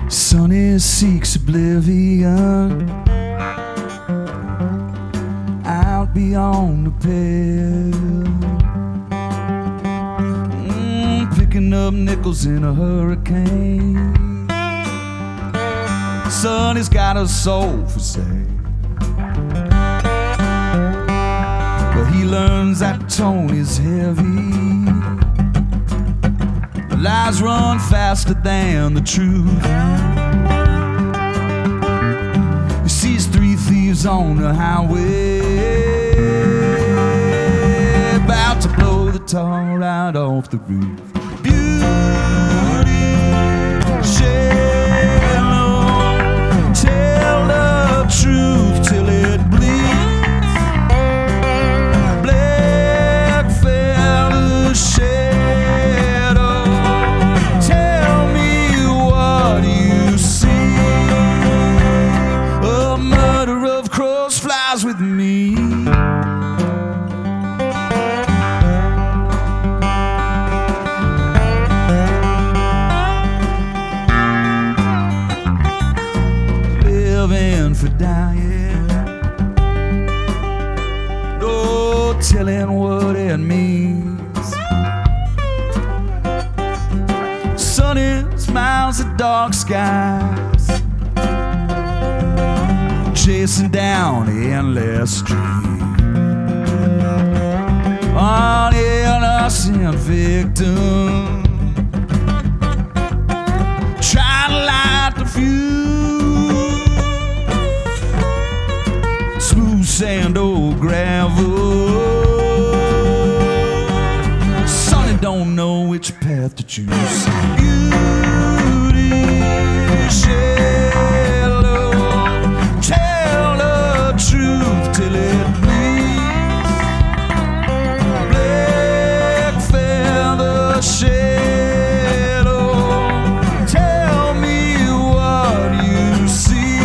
C: Sonny seeks oblivion out beyond the pale, picking up nickels in a hurricane. Sonny's got a soul for sale, but he learns that tone is heavy. Lies run faster than the truth. He sees 3 thieves on the highway, about to blow the tar right off the roof. Beauty, shallow, tell the truth till it bleeds. Black feather shadow. Tell me what you see. A murder of crows flies with me. Living for dying, no telling what it means. Sunny smiles at dark skies, chasing down the endless stream. An innocent victim have to choose. Beauty, shallow, tell the truth till it bleeds. Black feather shadow, tell me what you see.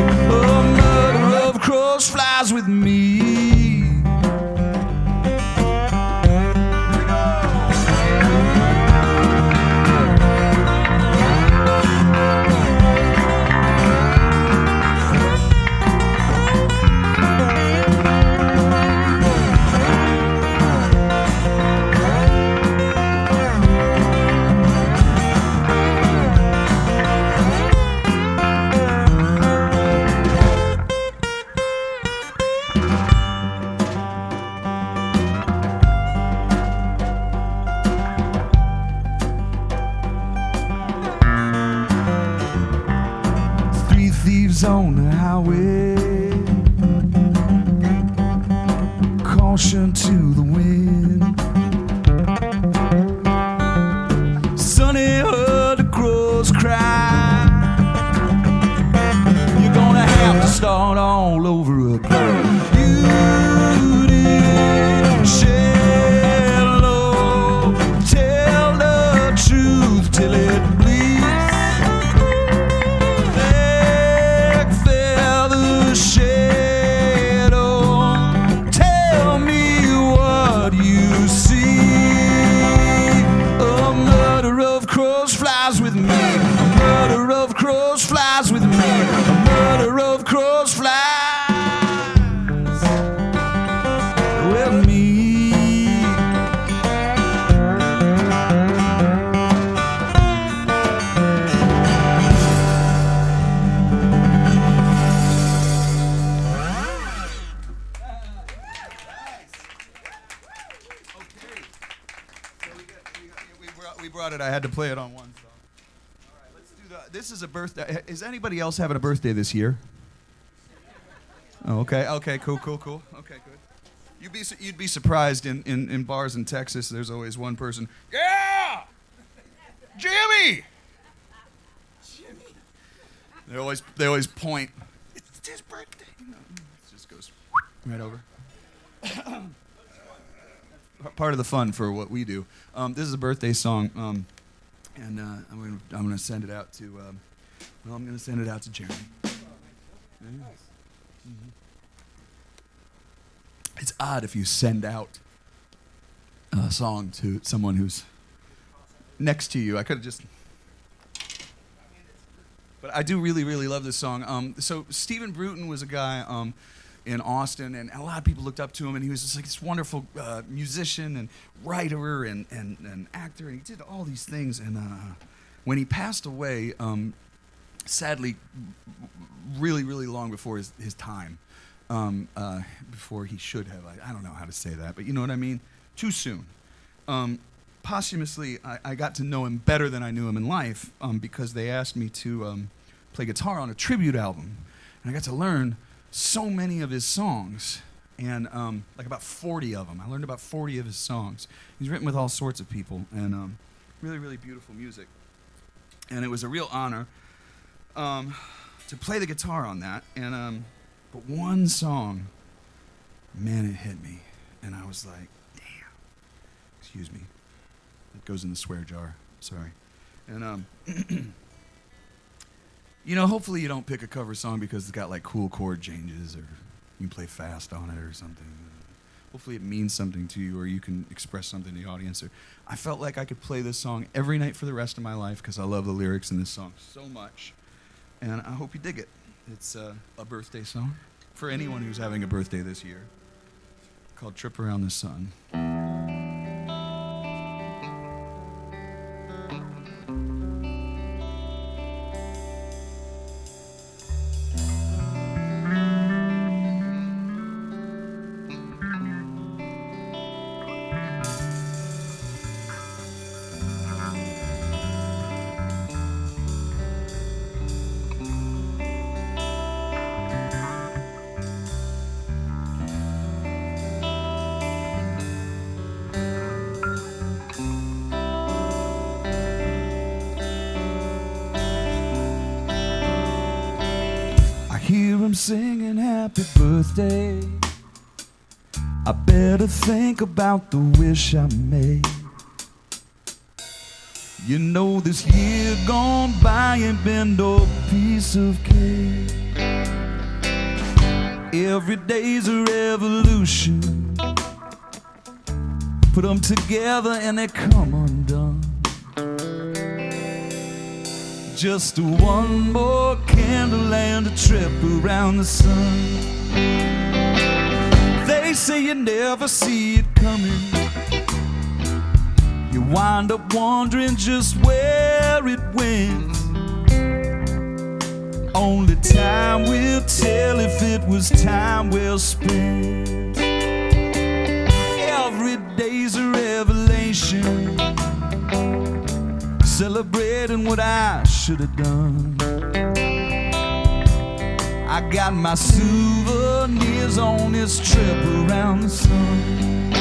C: A murder of crows flies with me. On the highway, caution to the wind. Sonny heard the crows cry. You're gonna have to start all over again. Beauty, shallow, tell the truth till it bleeds. Flies with me, a murder of crows flies with me. We brought it. I had to play it on one song. This is a birthday. Is anybody else having a birthday this year? Oh, okay. Okay. Cool. Okay. Good. You'd be surprised in bars in Texas. There's always one person. Yeah, Jimmy. They always point. It's his birthday. It just goes right over. Part of the fun for what we do. This is a birthday song. And I'm gonna send it out to I'm gonna send it out to Jeremy. Mm-hmm. It's odd if you send out a song to someone who's next to you. I could have just, but I do really love this song. So Stephen Bruton was a guy in Austin, and a lot of people looked up to him, and he was just like this wonderful musician and writer and actor, and he did all these things. And when he passed away, sadly, really long before his time, before he should have, I don't know how to say that, but you know what I mean? Too soon. Posthumously, I got to know him better than I knew him in life, because they asked me to play guitar on a tribute album, and I got to learn so many of his songs, and like about 40 of them. I learned about 40 of his songs. He's written with all sorts of people, and really beautiful music. And it was a real honor to play the guitar on that. And but one song, man, it hit me, and I was like, damn. Excuse me. It goes in the swear jar. Sorry. And you know, hopefully you don't pick a cover song because it's got like cool chord changes, or you can play fast on it or something. Hopefully it means something to you, or you can express something to the audience. Or I felt like I could play this song every night for the rest of my life because I love the lyrics in this song so much. And I hope you dig it. It's a birthday song for anyone who's having a birthday this year, called Trip Around the Sun. I'm singing happy birthday, I better think about the wish I made. You know this year gone by ain't been no piece of cake. Every day's a revolution. Put them together and they come undone. Just one more candle and a trip around the sun. They say you never see it coming. You wind up wondering just where it went. Only time will tell if it was time well spent. Every day's a revelation, celebrating what I should have done. I got my souvenirs on this trip around the sun.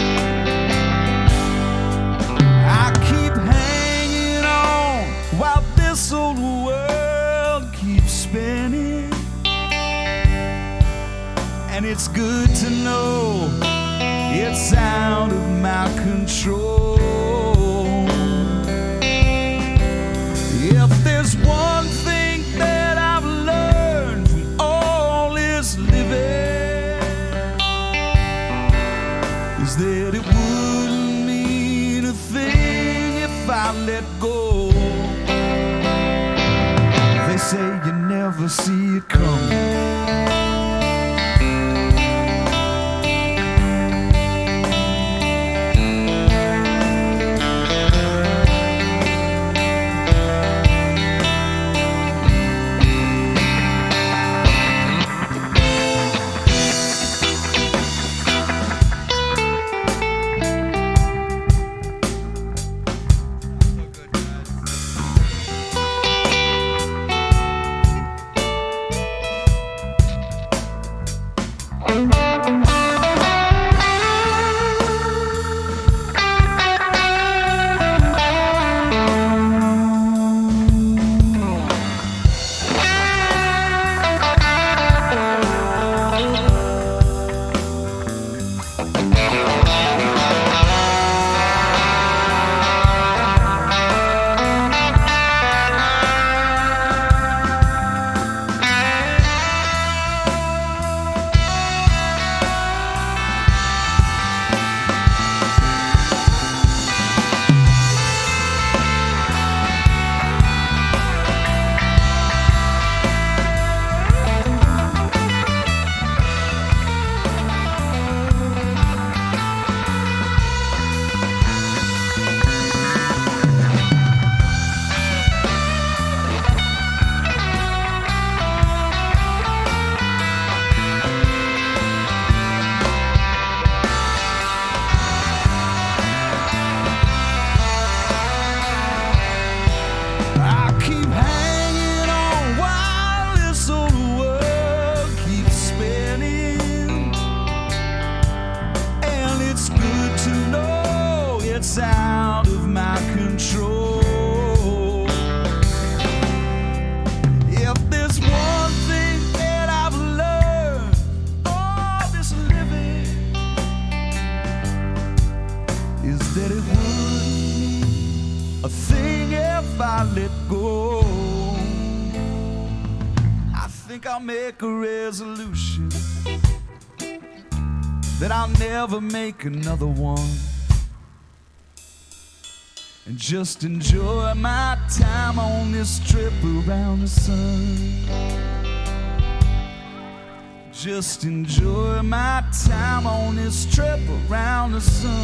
C: I keep hanging on while this old world keeps spinning. And it's good to know it's out of my control. If there's one thing that I've learned from all this living, is that it wouldn't mean a thing if I let go. They say you never see it coming. Out of my control. If there's one thing that I've learned all this living, is that it wouldn't mean a thing if I let go. I think I'll make a resolution that I'll never make another one, and just enjoy my time on this trip around the sun. Just enjoy my time on this trip around the sun.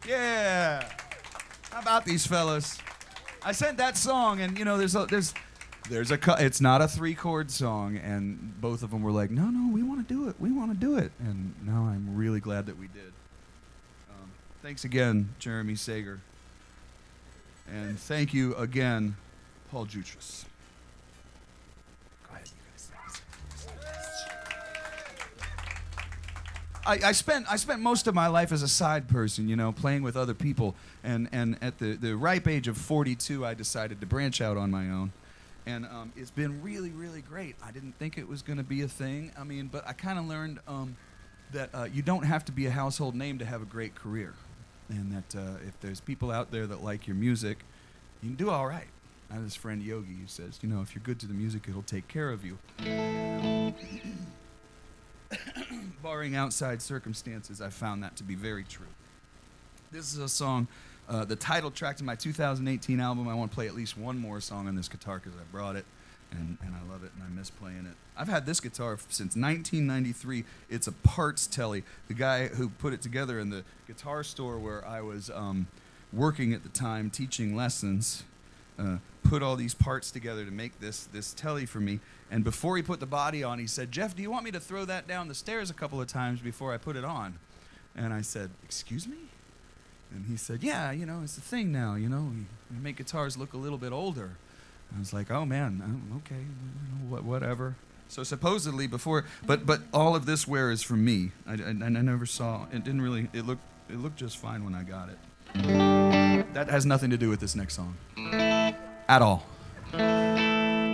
C: Yeah. How about these fellas? I sent that song, and you know, there's It's not a 3-chord song, and both of them were like, no, we want to do it. We want to do it. And now I'm really glad that we did. Thanks again, Jeremy Sager. And thank you again, Paul Jutras. Go ahead, you guys. I spent most of my life as a side person, you know, playing with other people. And at the ripe age of 42, I decided to branch out on my own. And it's been really, really great. I didn't think it was going to be a thing. I mean, but I kind of learned that you don't have to be a household name to have a great career. And that if there's people out there that like your music, you can do all right. I have this friend Yogi who says, you know, if you're good to the music, it'll take care of you. Barring outside circumstances, I found that to be very true. This is a song, the title track to my 2018 album. I want to play at least one more song on this guitar because I brought it, and I love it, and I miss playing it. I've had this guitar since 1993. It's a parts telly. The guy who put it together in the guitar store where I was working at the time, teaching lessons, put all these parts together to make this telly for me. And before he put the body on, he said, "Jeff, do you want me to throw that down the stairs a couple of times before I put it on?" And I said, "Excuse me?" And he said, "Yeah, you know, it's the thing now, you know, we make guitars look a little bit older." I was like, "Oh man, okay, whatever." So supposedly before, but all of this wear is from me. I never saw, it didn't really, it looked just fine when I got it. That has nothing to do with this next song. At all.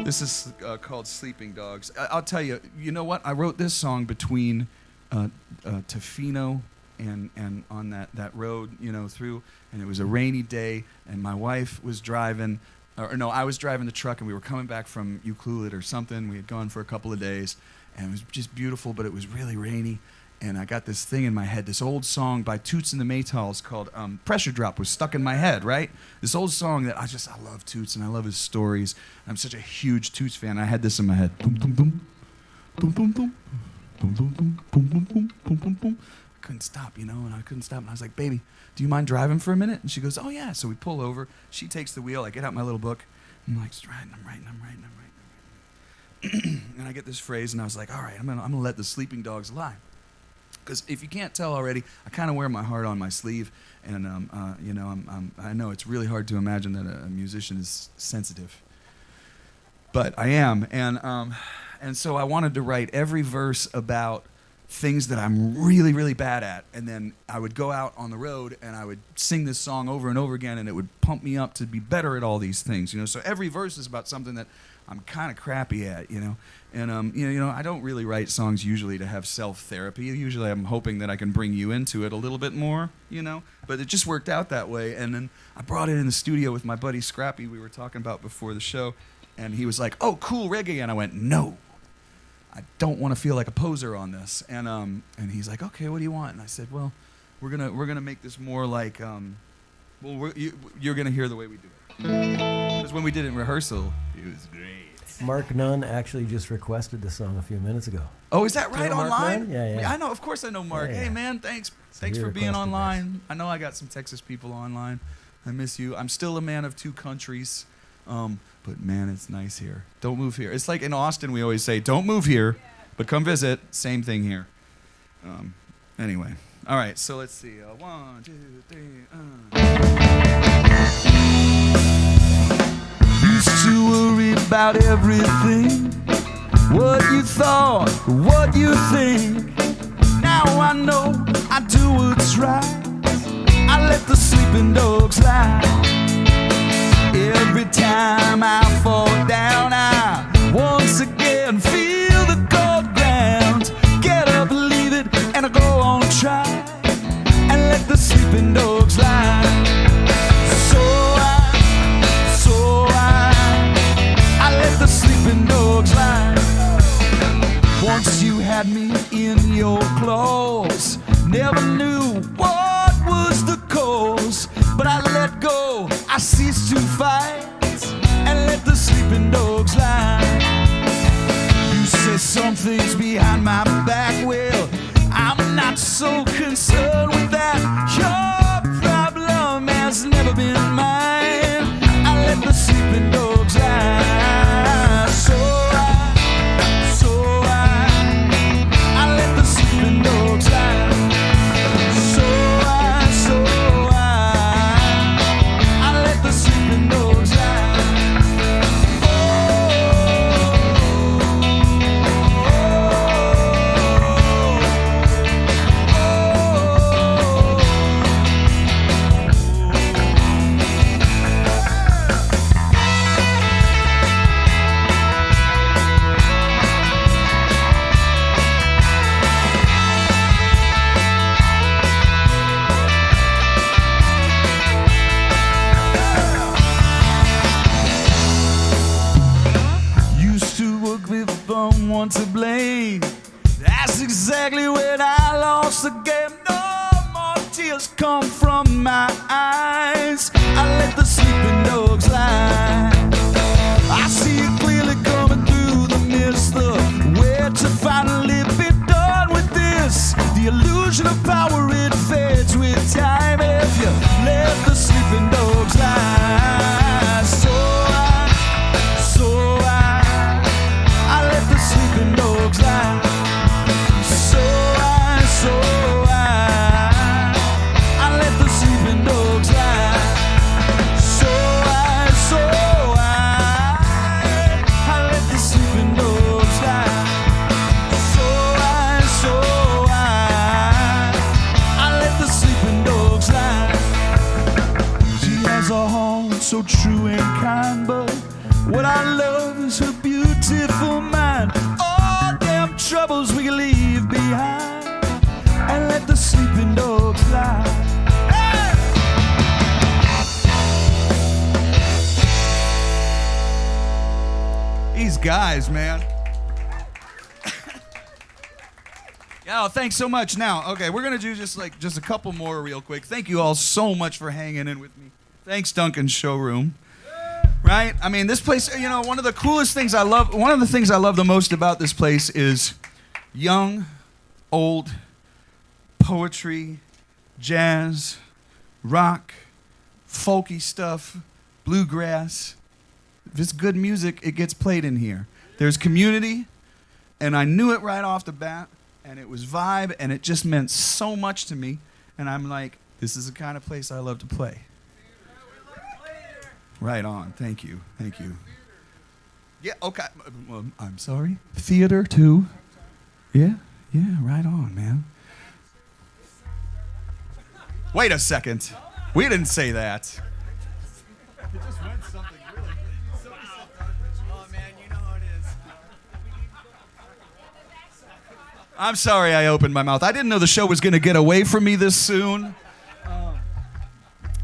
C: This is called Sleeping Dogs. I'll tell you, you know what? I wrote this song between Tofino and on that road, you know, through, and it was a rainy day, and my wife was driving, or no, I was driving the truck, and we were coming back from Ucluelet or something. We had gone for a couple of days, and it was just beautiful, but it was really rainy. And I got this thing in my head, this old song by Toots and the Maytals called Pressure Drop was stuck in my head, right? This old song that I love Toots and I love his stories. I'm such a huge Toots fan. I had this in my head. Boom, boom, boom. Boom, boom, boom. Boom, boom, boom. Boom, boom, boom. Boom, boom, boom. I couldn't stop, you know, and I couldn't stop. And I was like, "Baby, do you mind driving for a minute?" And she goes, "Oh, yeah." So we pull over. She takes the wheel. I get out my little book. I'm like, I'm writing. And I get this phrase, and I was like, all right, I'm gonna let the sleeping dogs lie. Because if you can't tell already, I kind of wear my heart on my sleeve, and you know, I know it's really hard to imagine that a musician is sensitive, but I am, and so I wanted to write every verse about things that I'm really, really bad at, and then I would go out on the road and I would sing this song over and over again, and it would pump me up to be better at all these things, you know. So every verse is about something that I'm kind of crappy at, you know. And you know, I don't really write songs usually to have self-therapy. Usually I'm hoping that I can bring you into it a little bit more, you know. But it just worked out that way. And then I brought it in the studio with my buddy Scrappy, we were talking about before the show, and he was like, "Oh, cool reggae," and I went, "No, I don't want to feel like a poser on this." And he's like, "Okay, what do you want?" And I said, "Well, we're gonna make this more like, you're gonna hear the way we do it." Because when we did it in rehearsal, it was great.
E: Mark Nunn actually just requested the song a few minutes ago.
C: Oh, is that right? Online?
E: Yeah.
C: I know. Of course I know Mark.
E: Yeah.
C: Hey, man, thanks
E: he
C: for being
E: requested
C: online.
E: this.
C: I know I got some Texas people online. I miss you. I'm still a man of two countries. But man, it's nice here. Don't move here. It's like in Austin, we always say, "Don't move here, but come visit." Same thing here. Anyway. All right, so let's see. 1, 2, 3. Used to worry about everything. What you thought, what you think. Now I know I do what's right. I let the sleeping dogs lie. Every time I fall down, I once again feel the cold ground. Get up, leave it, and I go on try. And let the sleeping dogs lie. I let the sleeping dogs lie. Once you had me in your claws, never knew what was the cause, but I let go, I ceased to fight, and let the sleeping dogs lie. You say something's behind my back, well, I'm not so concerned with that. Your problem has never been mine. I let the sleeping dogs lie. someone to blame. That's exactly when I lost the game. No more tears come from my eyes. I let the sleeping dogs lie. I see it clearly coming through the mist. The way to finally be done with this. The illusion of power, it fades with time if you let the sleeping dogs lie. So I let the sleeping dogs lie. So I let the sleeping dogs lie. So I let the sleeping dogs lie. I let the sleeping dogs lie. She has a heart so true and kind, but what I love is her beautiful mind. All them troubles we leave behind, and let the sleeping dogs lie. Hey! These guys, man. Yeah, oh, thanks so much. Now, okay, we're gonna do just a couple more real quick. Thank you all so much for hanging in with me. Thanks, Duncan Showroom. Right? I mean, this place, you know, one of the things I love the most about this place is young, old, poetry, jazz, rock, folky stuff, bluegrass. If it's good music, it gets played in here. There's community, and I knew it right off the bat, and it was vibe, and it just meant so much to me. And I'm like, this is the kind of place I love to play. Right on. Thank you. Thank you. Yeah, okay. Well, I'm sorry. Theater, too. Yeah, right on, man. Wait a second. We didn't say that. It just went something really.
D: Oh man, you know how it is.
C: I'm sorry I opened my mouth. I didn't know the show was going to get away from me this soon.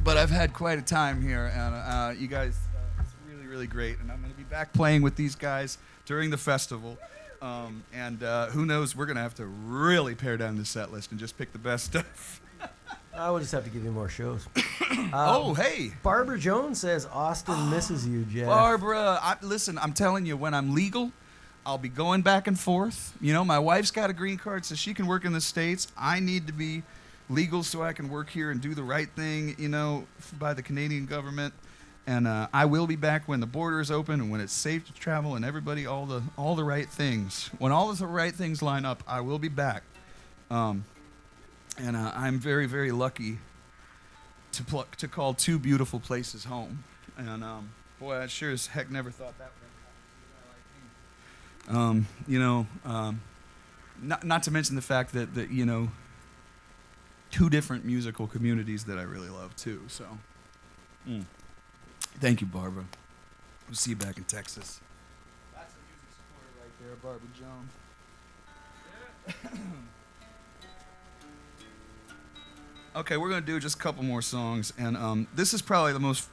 C: But I've had quite a time here, and you guys, it's really, really great. And I'm going to be back playing with these guys during the festival. And who knows, we're going to have to really pare down the set list and just pick the best stuff.
E: I will just have to give you more shows.
C: Oh, hey.
E: Barbara Jones says Austin misses you, Jeff.
C: Barbara, listen, I'm telling you, when I'm legal, I'll be going back and forth. You know, my wife's got a green card, so she can work in the States. I need to be legal so I can work here and do the right thing, you know, by the Canadian government. And I will be back when the border is open and when it's safe to travel and everybody, all the right things. When all of the right things line up, I will be back. And I'm very, very lucky to call two beautiful places home. And boy, I sure as heck never thought that would happen. You know, not to mention the fact that you know, two different musical communities that I really love too. So, thank you, Barbara. We'll see you back in Texas. That's a music supporter right there, Barbara Jones. Okay, we're gonna do just a couple more songs, and this is probably the most,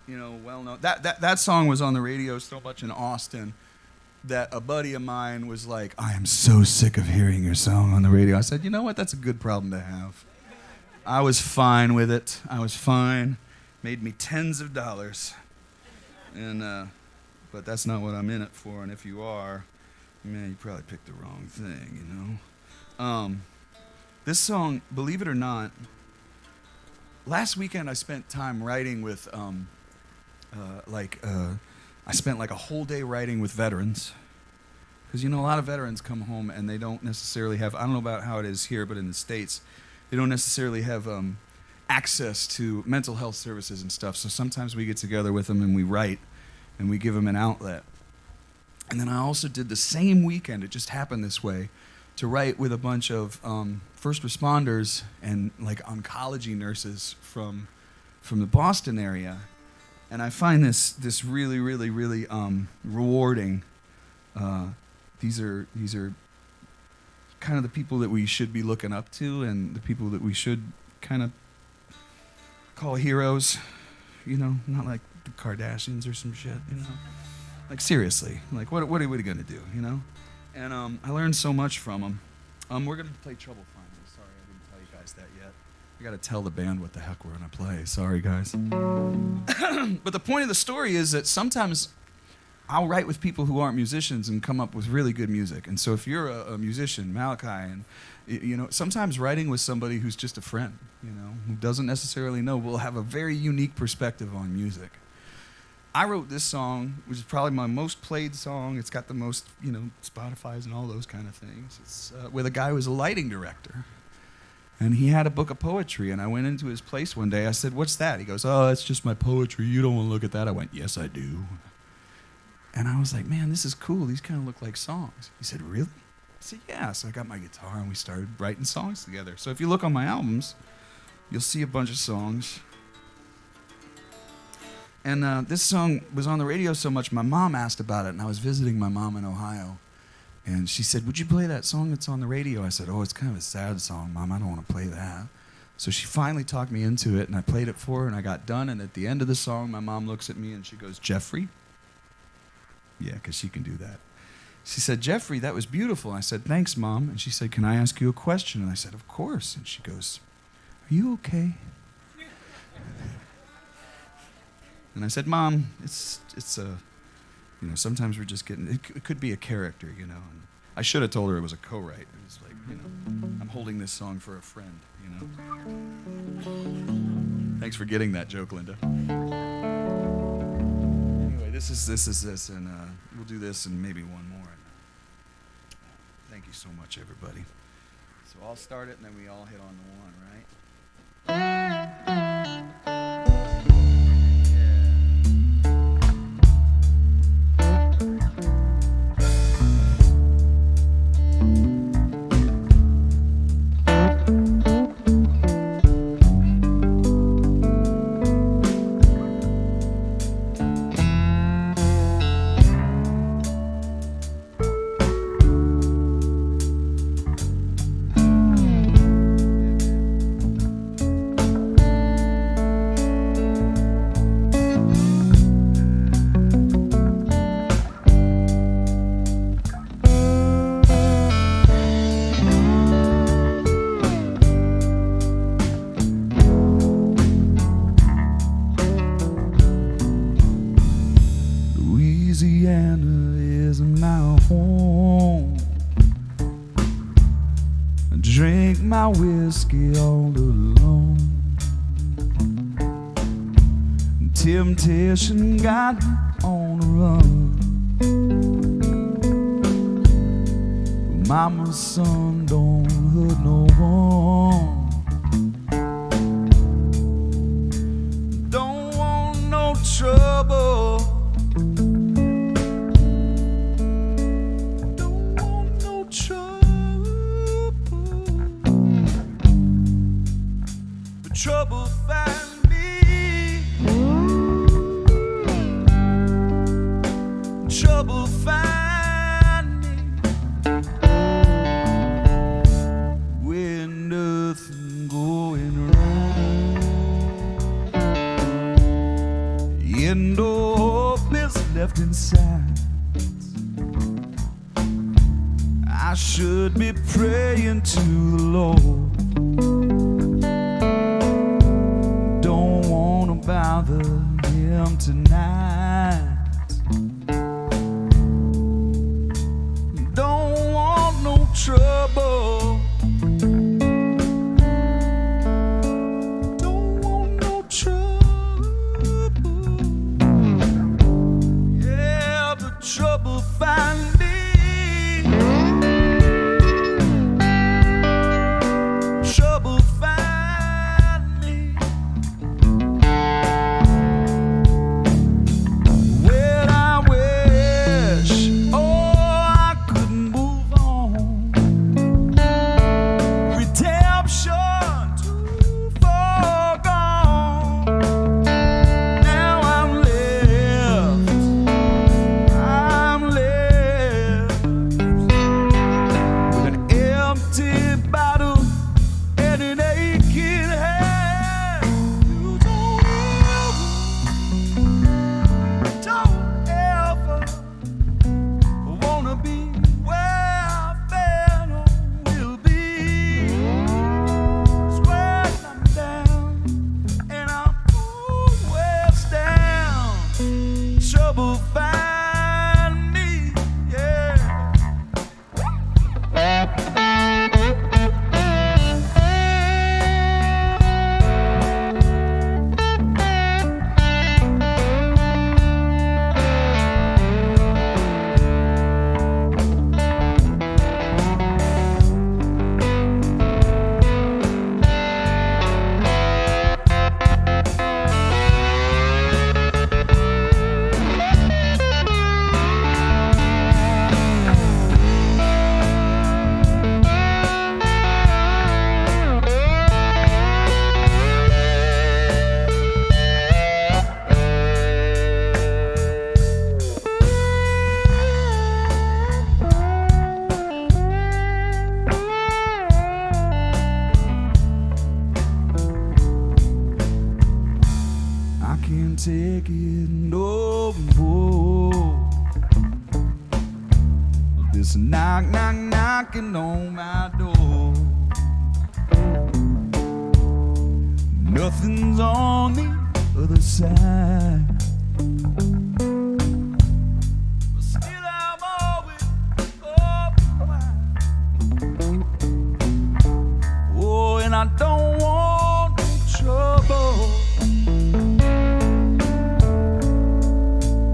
C: you know, well-known. That song was on the radio so much in Austin that a buddy of mine was like, "I am so sick of hearing your song on the radio." I said, "You know what? That's a good problem to have." I was fine with it. I was fine. Made me tens of dollars, and but that's not what I'm in it for. And if you are, man, you probably picked the wrong thing, you know. This song, believe it or not. Last weekend I spent time writing with, I spent like a whole day writing with veterans. Because, you know, a lot of veterans come home and they don't necessarily have, I don't know about how it is here, but in the States, they don't necessarily have access to mental health services and stuff. So sometimes we get together with them and we write and we give them an outlet. And then I also did the same weekend, it just happened this way, to write with a bunch of first responders and like oncology nurses from the Boston area, and I find this really, really, really rewarding. These are kind of the people that we should be looking up to, and the people that we should kind of call heroes. You know, not like the Kardashians or some shit. You know, like seriously, like what are we gonna do? You know. And I learned so much from him. We're going to play Trouble Finally. Sorry, I didn't tell you guys that yet. I got to tell the band what the heck we're going to play. Sorry, guys. But the point of the story is that sometimes I'll write with people who aren't musicians and come up with really good music. And so if you're a musician, Malachi, and you know, sometimes writing with somebody who's just a friend, you know, who doesn't necessarily know, will have a very unique perspective on music. I wrote this song, which is probably my most played song. It's got the most, you know, Spotify's and all those kind of things. It's with a guy who was a lighting director. And he had a book of poetry, and I went into his place one day. I said, "What's that?" He goes, "Oh, it's just my poetry. You don't want to look at that." I went, "Yes, I do." And I was like, "Man, this is cool. These kind of look like songs." He said, "Really?" I said, "Yeah." So I got my guitar, and we started writing songs together. So if you look on my albums, you'll see a bunch of songs. And this song was on the radio so much, my mom asked about it, and I was visiting my mom in Ohio. And she said, "Would you play that song that's on the radio?" I said, "Oh, it's kind of a sad song, Mom. I don't want to play that." So she finally talked me into it, and I played it for her, and I got done. And at the end of the song, my mom looks at me, and she goes, "Jeffrey?" Yeah, because she can do that. She said, "Jeffrey, that was beautiful." I said, "Thanks, Mom." And she said, "Can I ask you a question?" And I said, "Of course." And she goes, "Are you okay?" And I said, "Mom, it's you know, sometimes we're just getting, it could be a character, you know." And I should have told her it was a co-write. It was like, you know, I'm holding this song for a friend, you know. Thanks for getting that joke, Linda. Anyway, this is this, and we'll do this and maybe one more. Thank you so much, everybody. So I'll start it, and then we all hit on the one, right? Louisiana is my home. I drink my whiskey all alone. Temptation got me on the run. Mama's son don't hurt no one. Don't want no trouble. Trouble find me. Trouble find me. When nothing going wrong, and no hope is left inside. I should be praying to the Lord. Bother him tonight. Don't want no trouble. Don't want no trouble. Yeah, but trouble find me. Trouble find me. just knock, knock, knocking on my door. Nothing's on the other side. But still I'm always open wide. Oh, and I don't want no trouble.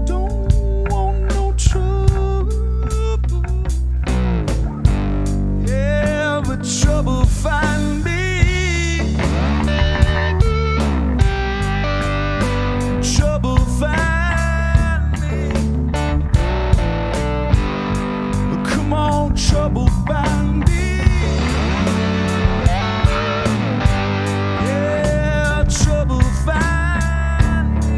C: Don't want no trouble. Yeah, but trouble find me. Trouble find me. Come on, trouble find me. Yeah, trouble find me.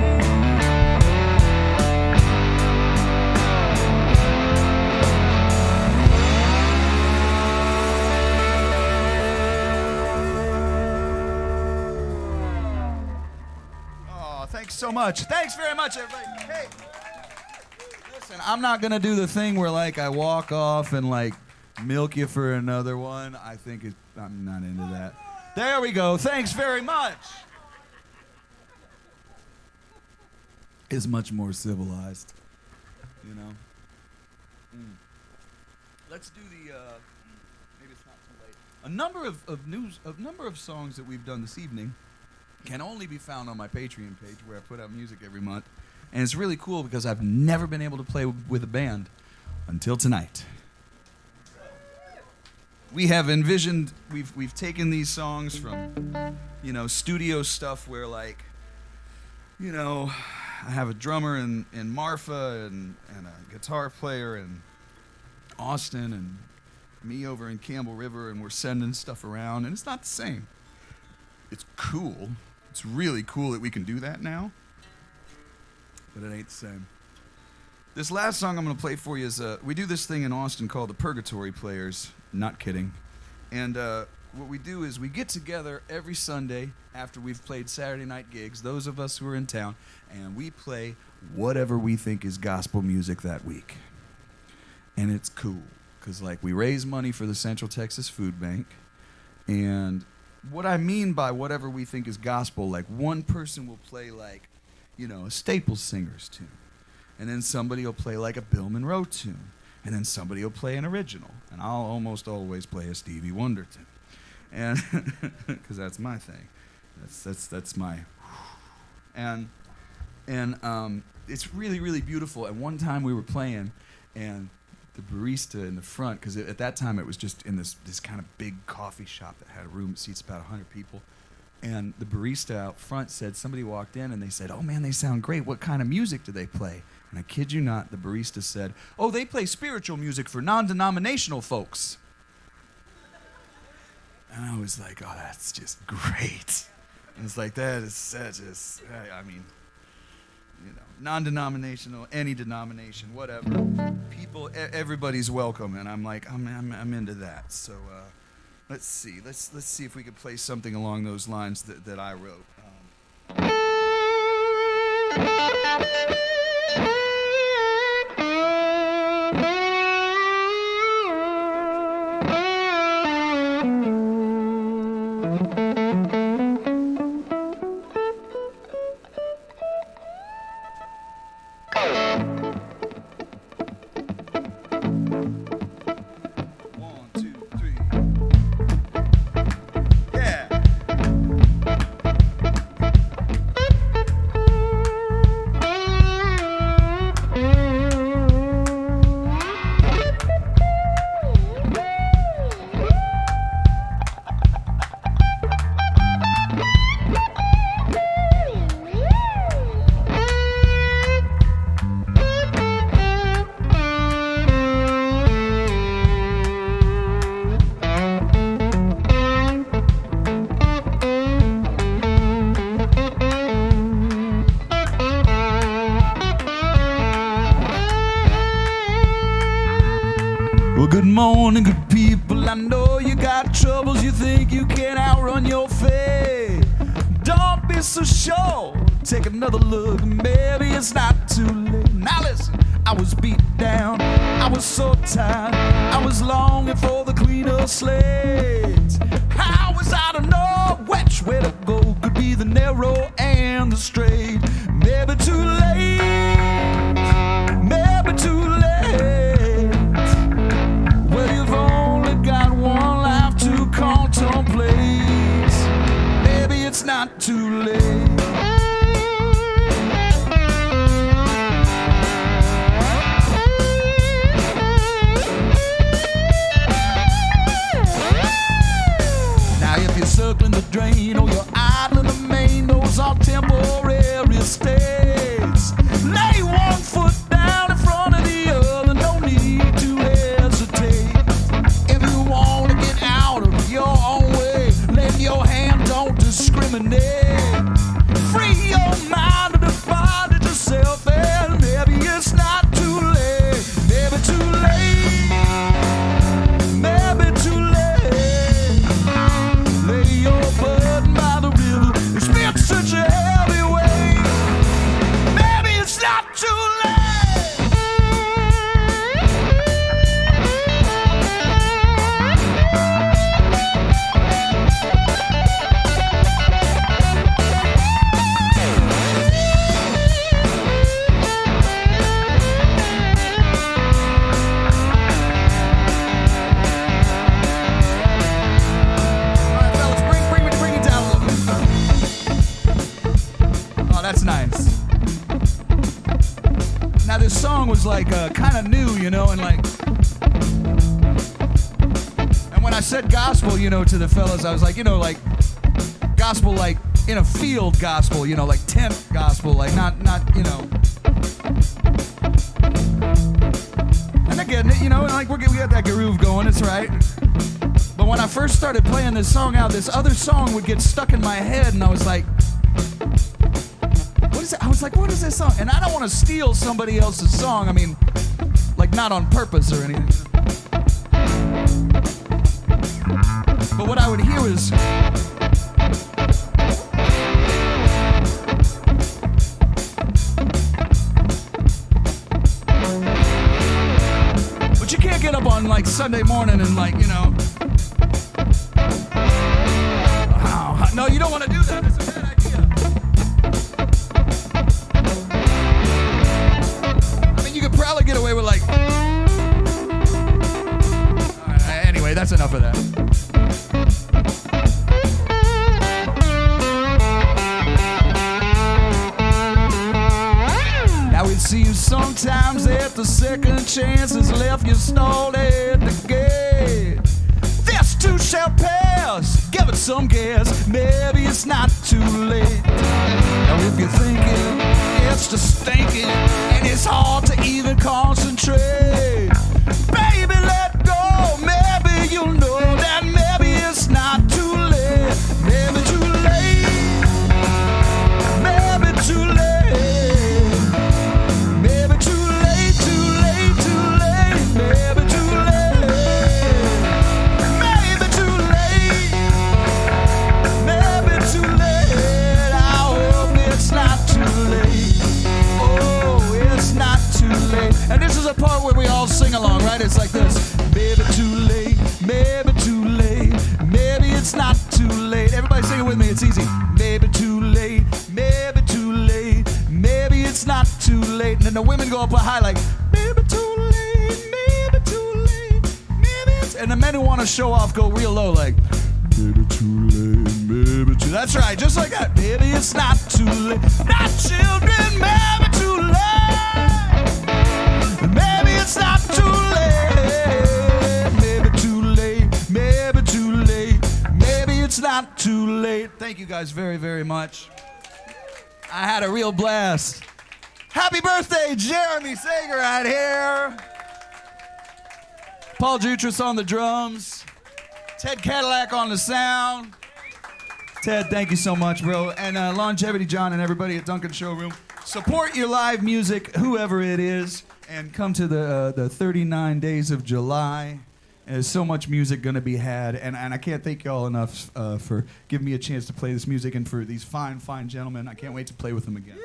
C: Oh, thanks so much. Thanks very much, everybody. Hey, listen, I'm not gonna do the thing where like I walk off and like milk you for another one. I'm not into that. There we go. Thanks very much. Is much more civilized, you know. Let's do the. Maybe it's not too late. A number of songs that we've done this evening can only be found on my Patreon page where I put out music every month, and it's really cool because I've never been able to play with a band until tonight. We have envisioned, we've taken these songs from, you know, studio stuff where like, you know, I have a drummer in Marfa and a guitar player in Austin and me over in Campbell River, and we're sending stuff around, and it's not the same. It's cool. It's really cool that we can do that now, but it ain't the same. This last song I'm going to play for you is, we do this thing in Austin called the Purgatory Players. Not kidding. And what we do is we get together every Sunday after we've played Saturday night gigs, those of us who are in town, and we play whatever we think is gospel music that week. And it's cool, because like we raise money for the Central Texas Food Bank, and what I mean by whatever we think is gospel, like one person will play like, you know, a Staples Singers tune. And then somebody will play like a Bill Monroe tune. And then somebody will play an original. And I'll almost always play a Stevie Wonder tune. And because that's my thing. That's my. And it's really, really beautiful. And one time we were playing, and the barista in the front, because at that time it was just in this kind of big coffee shop that had a room that seats about 100 people. And the barista out front said, somebody walked in and they said, "Oh man, they sound great. What kind of music do they play?" And I kid you not, the barista said, "Oh, they play spiritual music for non-denominational folks." And I was like, "Oh, that's just great." And it's like, that is just, I mean, you know, non-denominational, any denomination, whatever. People, everybody's welcome, and I'm like, I'm into that. So let's see if we could play something along those lines that I wrote. Well, good morning, good people. I know you got troubles. You think you can outrun your fate. Don't be so sure. Take another look. Maybe it's not too late. Now listen, I was beat down, I was so tired, I was longing for the cleaner slate. How was I to know which way to go? Could be the narrow and the straight. Maybe too late, maybe too late. Well, you've only got one life to contemplate. Maybe it's not too late. Circling the drain, or you're idling the main, those are temporary states. Lay one foot down in front of the other, no need to hesitate. If you want to get out of your own way, lend your hand, don't discriminate. Free your mind to define it yourself, and maybe it's not too late. Maybe too late, maybe too late. Such a heavy weight. Maybe it's not too That's nice. Now this song was like kind of new, you know, and when I said gospel, you know, to the fellas, I was like, you know, like gospel, like in a field gospel, you know, like tent gospel, like not, you know. And again, you know, like we got that groove going, it's right. But when I first started playing this song out, this other song would get stuck in my head, and I was like, I was like, what is this song? And I don't want to steal somebody else's song. I mean, like not on purpose or anything. But what I would hear is, but you can't get up on like Sunday morning and like, you know, oh, no, you don't want to do that. It's a bad idea. Probably get away with like. Anyway, that's enough of that. Now it seems sometimes that the second chance has left you stalled at the gate. This too shall pass. Give it some gas. Maybe it's not too late. Now if you're thinking it's just thinking, and it's hard to even concentrate. Baby, let go. Maybe you'll know that maybe it's not too late. Maybe too late. Maybe too late. Maybe too late, too late, too late. Maybe too late. Maybe too late. Maybe too late. I hope it's not too late. It's not too late. And this is a part where we all sing along, right? It's like this. Maybe too late, maybe too late, maybe it's not too late. Everybody sing it with me, it's easy. Maybe too late, maybe too late, maybe it's not too late. And then the women go up a high like, maybe too late, maybe too late, maybe it's... And the men who want to show off go real low like, maybe too late, maybe too... That's right, just like that. Maybe it's not too late. Not children, maybe too late. Maybe it's not too late. Maybe too late. Maybe too late. Maybe it's not too late. Thank you guys very, very much. I had a real blast. Happy birthday, Jeremy Sager right here. Paul Jutras on the drums. Ted Cadillac on the sound. Ted, thank you so much, bro. And Longevity John and everybody at Duncan Showroom. Support your live music, whoever it is, and come to the 39 days of July. And there's so much music going to be had, and I can't thank y'all enough for giving me a chance to play this music, and for these fine, fine gentlemen. I can't wait to play with them again.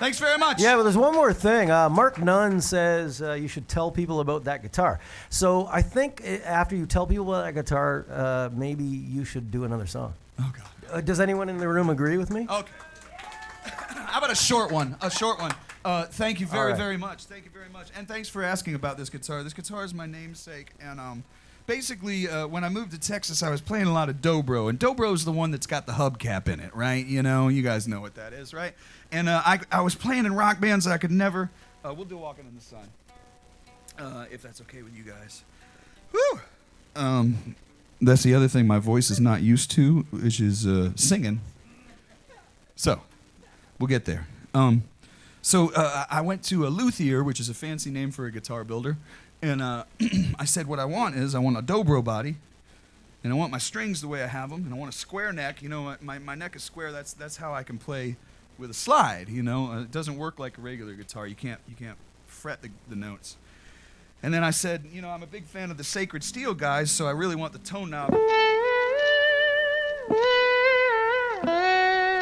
C: Thanks very much.
E: Yeah, but there's one more thing. Mark Nunn says you should tell people about that guitar. So I think after you tell people about that guitar, maybe you should do another song.
C: Oh, God.
E: Does anyone in the room agree with me?
C: Okay. How about a short one? A short one. Thank you very, very much. Thank you very much. And thanks for asking about this guitar. This guitar is my namesake. And basically, when I moved to Texas, I was playing a lot of dobro. And dobro is the one that's got the hubcap in it, right? You know, you guys know what that is, right? And I was playing in rock bands that I could never... we'll do Walking in the Sun, if that's okay with you guys. Woo! That's the other thing my voice is not used to, which is singing. So, we'll get there. So I went to a luthier, which is a fancy name for a guitar builder, and I said what I want is I want a dobro body, and I want my strings the way I have them, and I want a square neck. You know, my neck is square. That's how I can play with a slide. You know, it doesn't work like a regular guitar. You can't fret the notes. And then I said, you know, I'm a big fan of the Sacred Steel guys, so I really want the tone knob.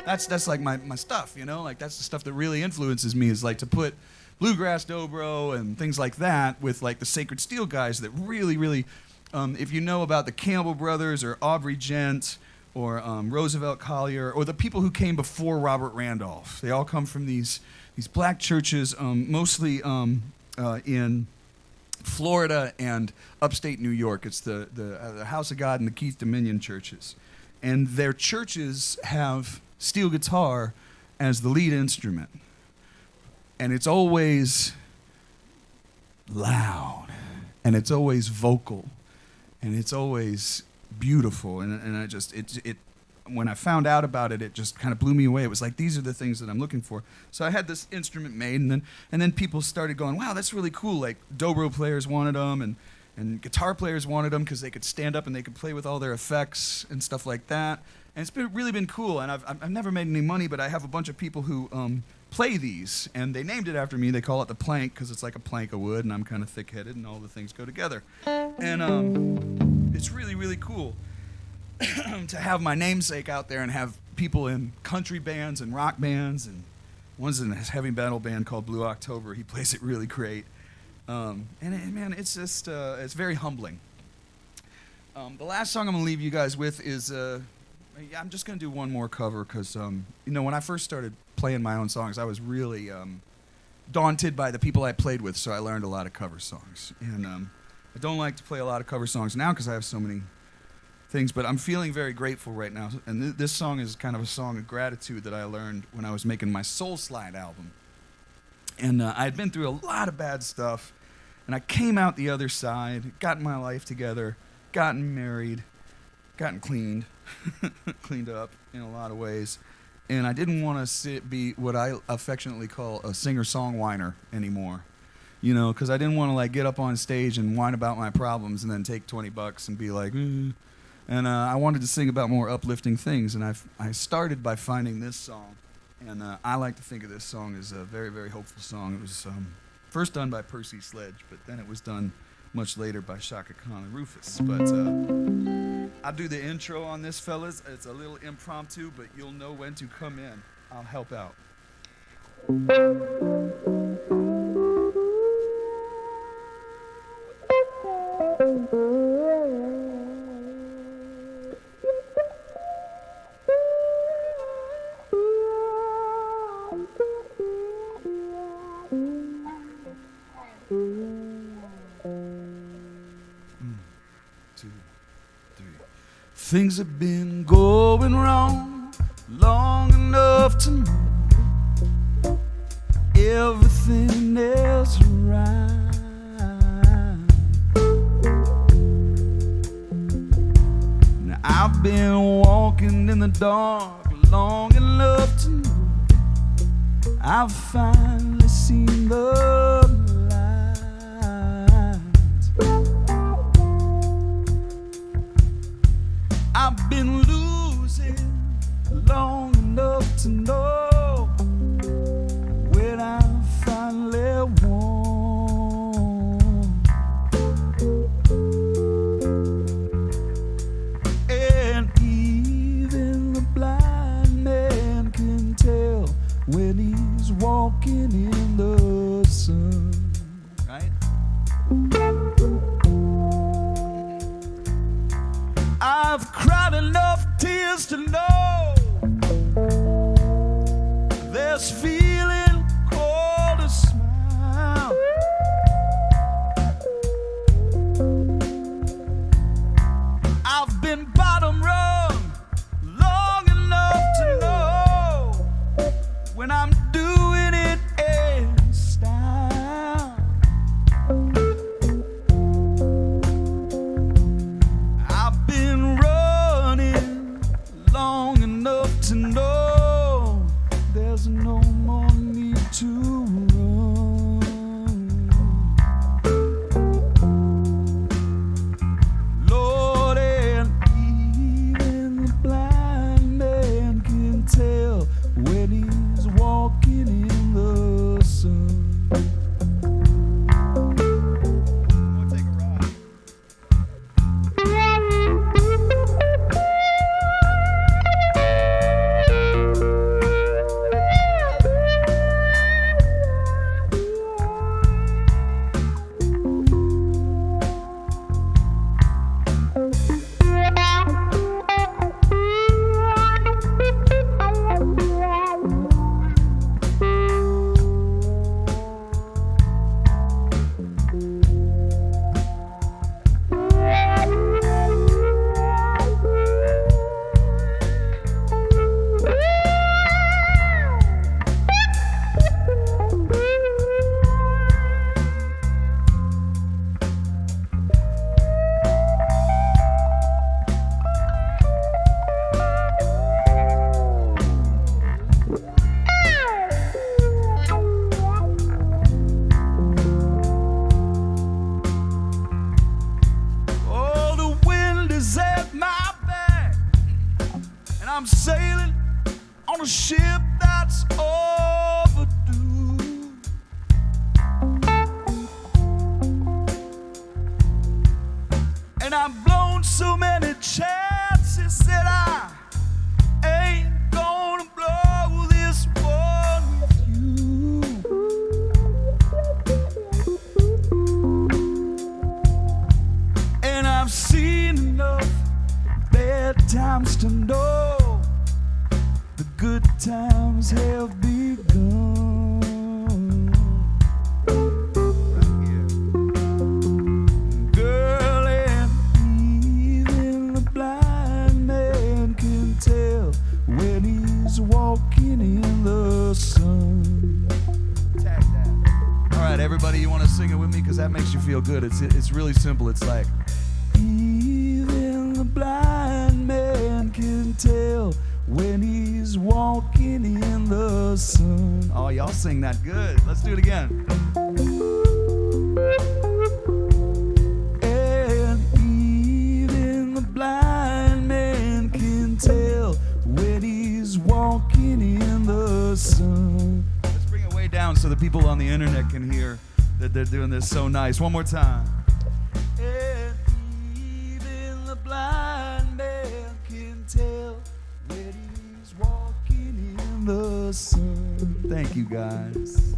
C: That's like my stuff, you know? Like, that's the stuff that really influences me, is like to put bluegrass dobro and things like that with like the Sacred Steel guys that really, really, if you know about the Campbell brothers or Aubrey Gent or Roosevelt Collier or the people who came before Robert Randolph, they all come from these black churches, mostly in Florida and upstate New York. It's the House of God and the Keith Dominion churches. And their churches have steel guitar as the lead instrument. And it's always loud. And it's always vocal. And it's always beautiful. And I just, when I found out about it, it just kind of blew me away. It was like, these are the things that I'm looking for. So I had this instrument made, and then people started going, wow, that's really cool. Like, dobro players wanted them, and guitar players wanted them because they could stand up and they could play with all their effects and stuff like that. And it's really been cool. And I've never made any money, but I have a bunch of people who play these, and they named it after me. They call it the plank because it's like a plank of wood, and I'm kind of thick-headed, and all the things go together. And it's really, really cool to have my namesake out there and have people in country bands and rock bands, and one's in a heavy metal band called Blue October. He plays it really great. Man, it's just, it's very humbling. The last song I'm going to leave you guys with is, I'm just going to do one more cover because, you know, when I first started playing my own songs, I was really daunted by the people I played with, so I learned a lot of cover songs. And I don't like to play a lot of cover songs now because I have so many things, but I'm feeling very grateful right now. And this song is kind of a song of gratitude that I learned when I was making my Soul Slide album. And I had been through a lot of bad stuff, and I came out the other side, gotten my life together, gotten married, gotten cleaned, cleaned up in a lot of ways. And I didn't want to be what I affectionately call a singer-songwhiner anymore. You know, because I didn't want to like get up on stage and whine about my problems and then take $20 and be like, And I wanted to sing about more uplifting things, and I started by finding this song, and I like to think of this song as a very, very hopeful song. It was first done by Percy Sledge, but then it was done much later by Shaka Khan and Rufus. But I'll do the intro on this, fellas. It's a little impromptu, but you'll know when to come in. I'll help out. Things have been going wrong long enough to know everything is right. Now I've been walking in the dark long enough to know I've finally seen the I've been losing long enough to know when I finally won. And even the blind man can tell when he's walking I've cried enough tears to know there's feeling called a smile. I've been bottom rung long enough to know when I'm doing it in style. I've been running long enough to know there's no more need to run. Lord, and even the blind man can tell when he's walking in the sun. Oh, the wind is at my back, and I'm sailing on a ship that's overdue. And I've blown so many chances that I ain't gonna blow this one with you. And I've seen enough bad times to know the good times have begun. Girl, and even the blind man can tell when he's walking in the sun. Tag that. All right, everybody, you want to sing it with me? Because that makes you feel good. It's really simple. It's like, even the blind man can tell when he's walking in the sun. Oh, y'all sing that good. Let's do it again. And even the blind man can tell when he's walking in the sun. Let's bring it way down so the people on the internet can hear that they're doing this so nice. One more time. And even the blind man can tell when he's walking in the sun. Thank you, guys.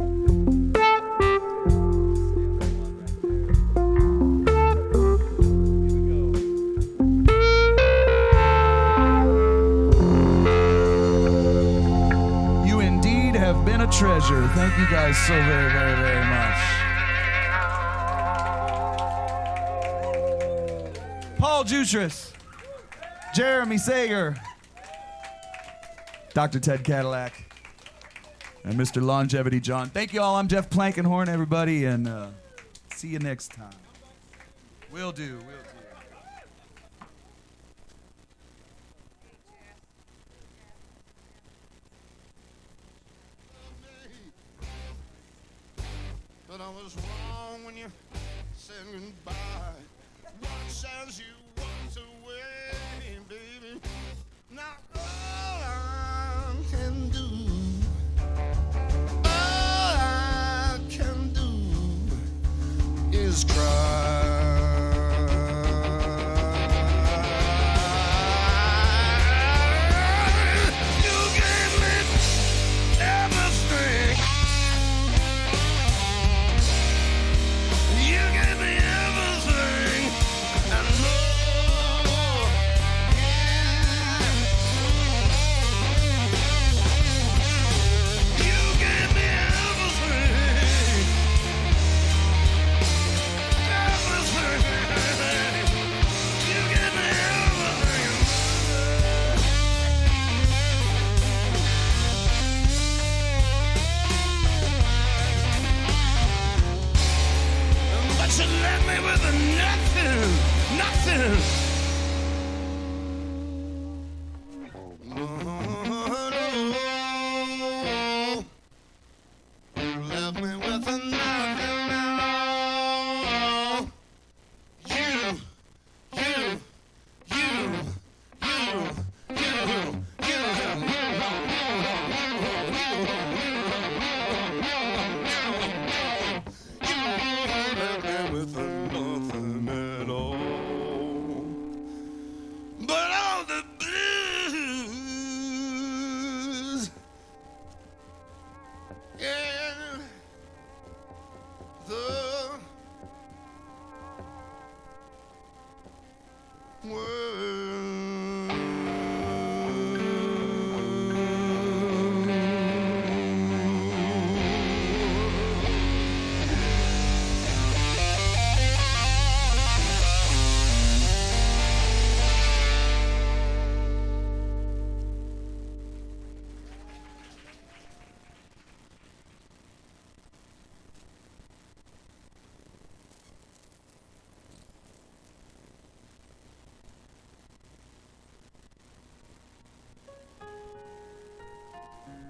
C: You indeed have been a treasure. Thank you guys so very, very, very much. Paul Jutras, Jeremy Sager, Dr. Ted Cadillac, and Mr. Longevity John. Thank you all. I'm Jeff Plankenhorn, everybody, and see you next time. Will do.
A: But I was wrong when you said goodbye. Watch as you walked away.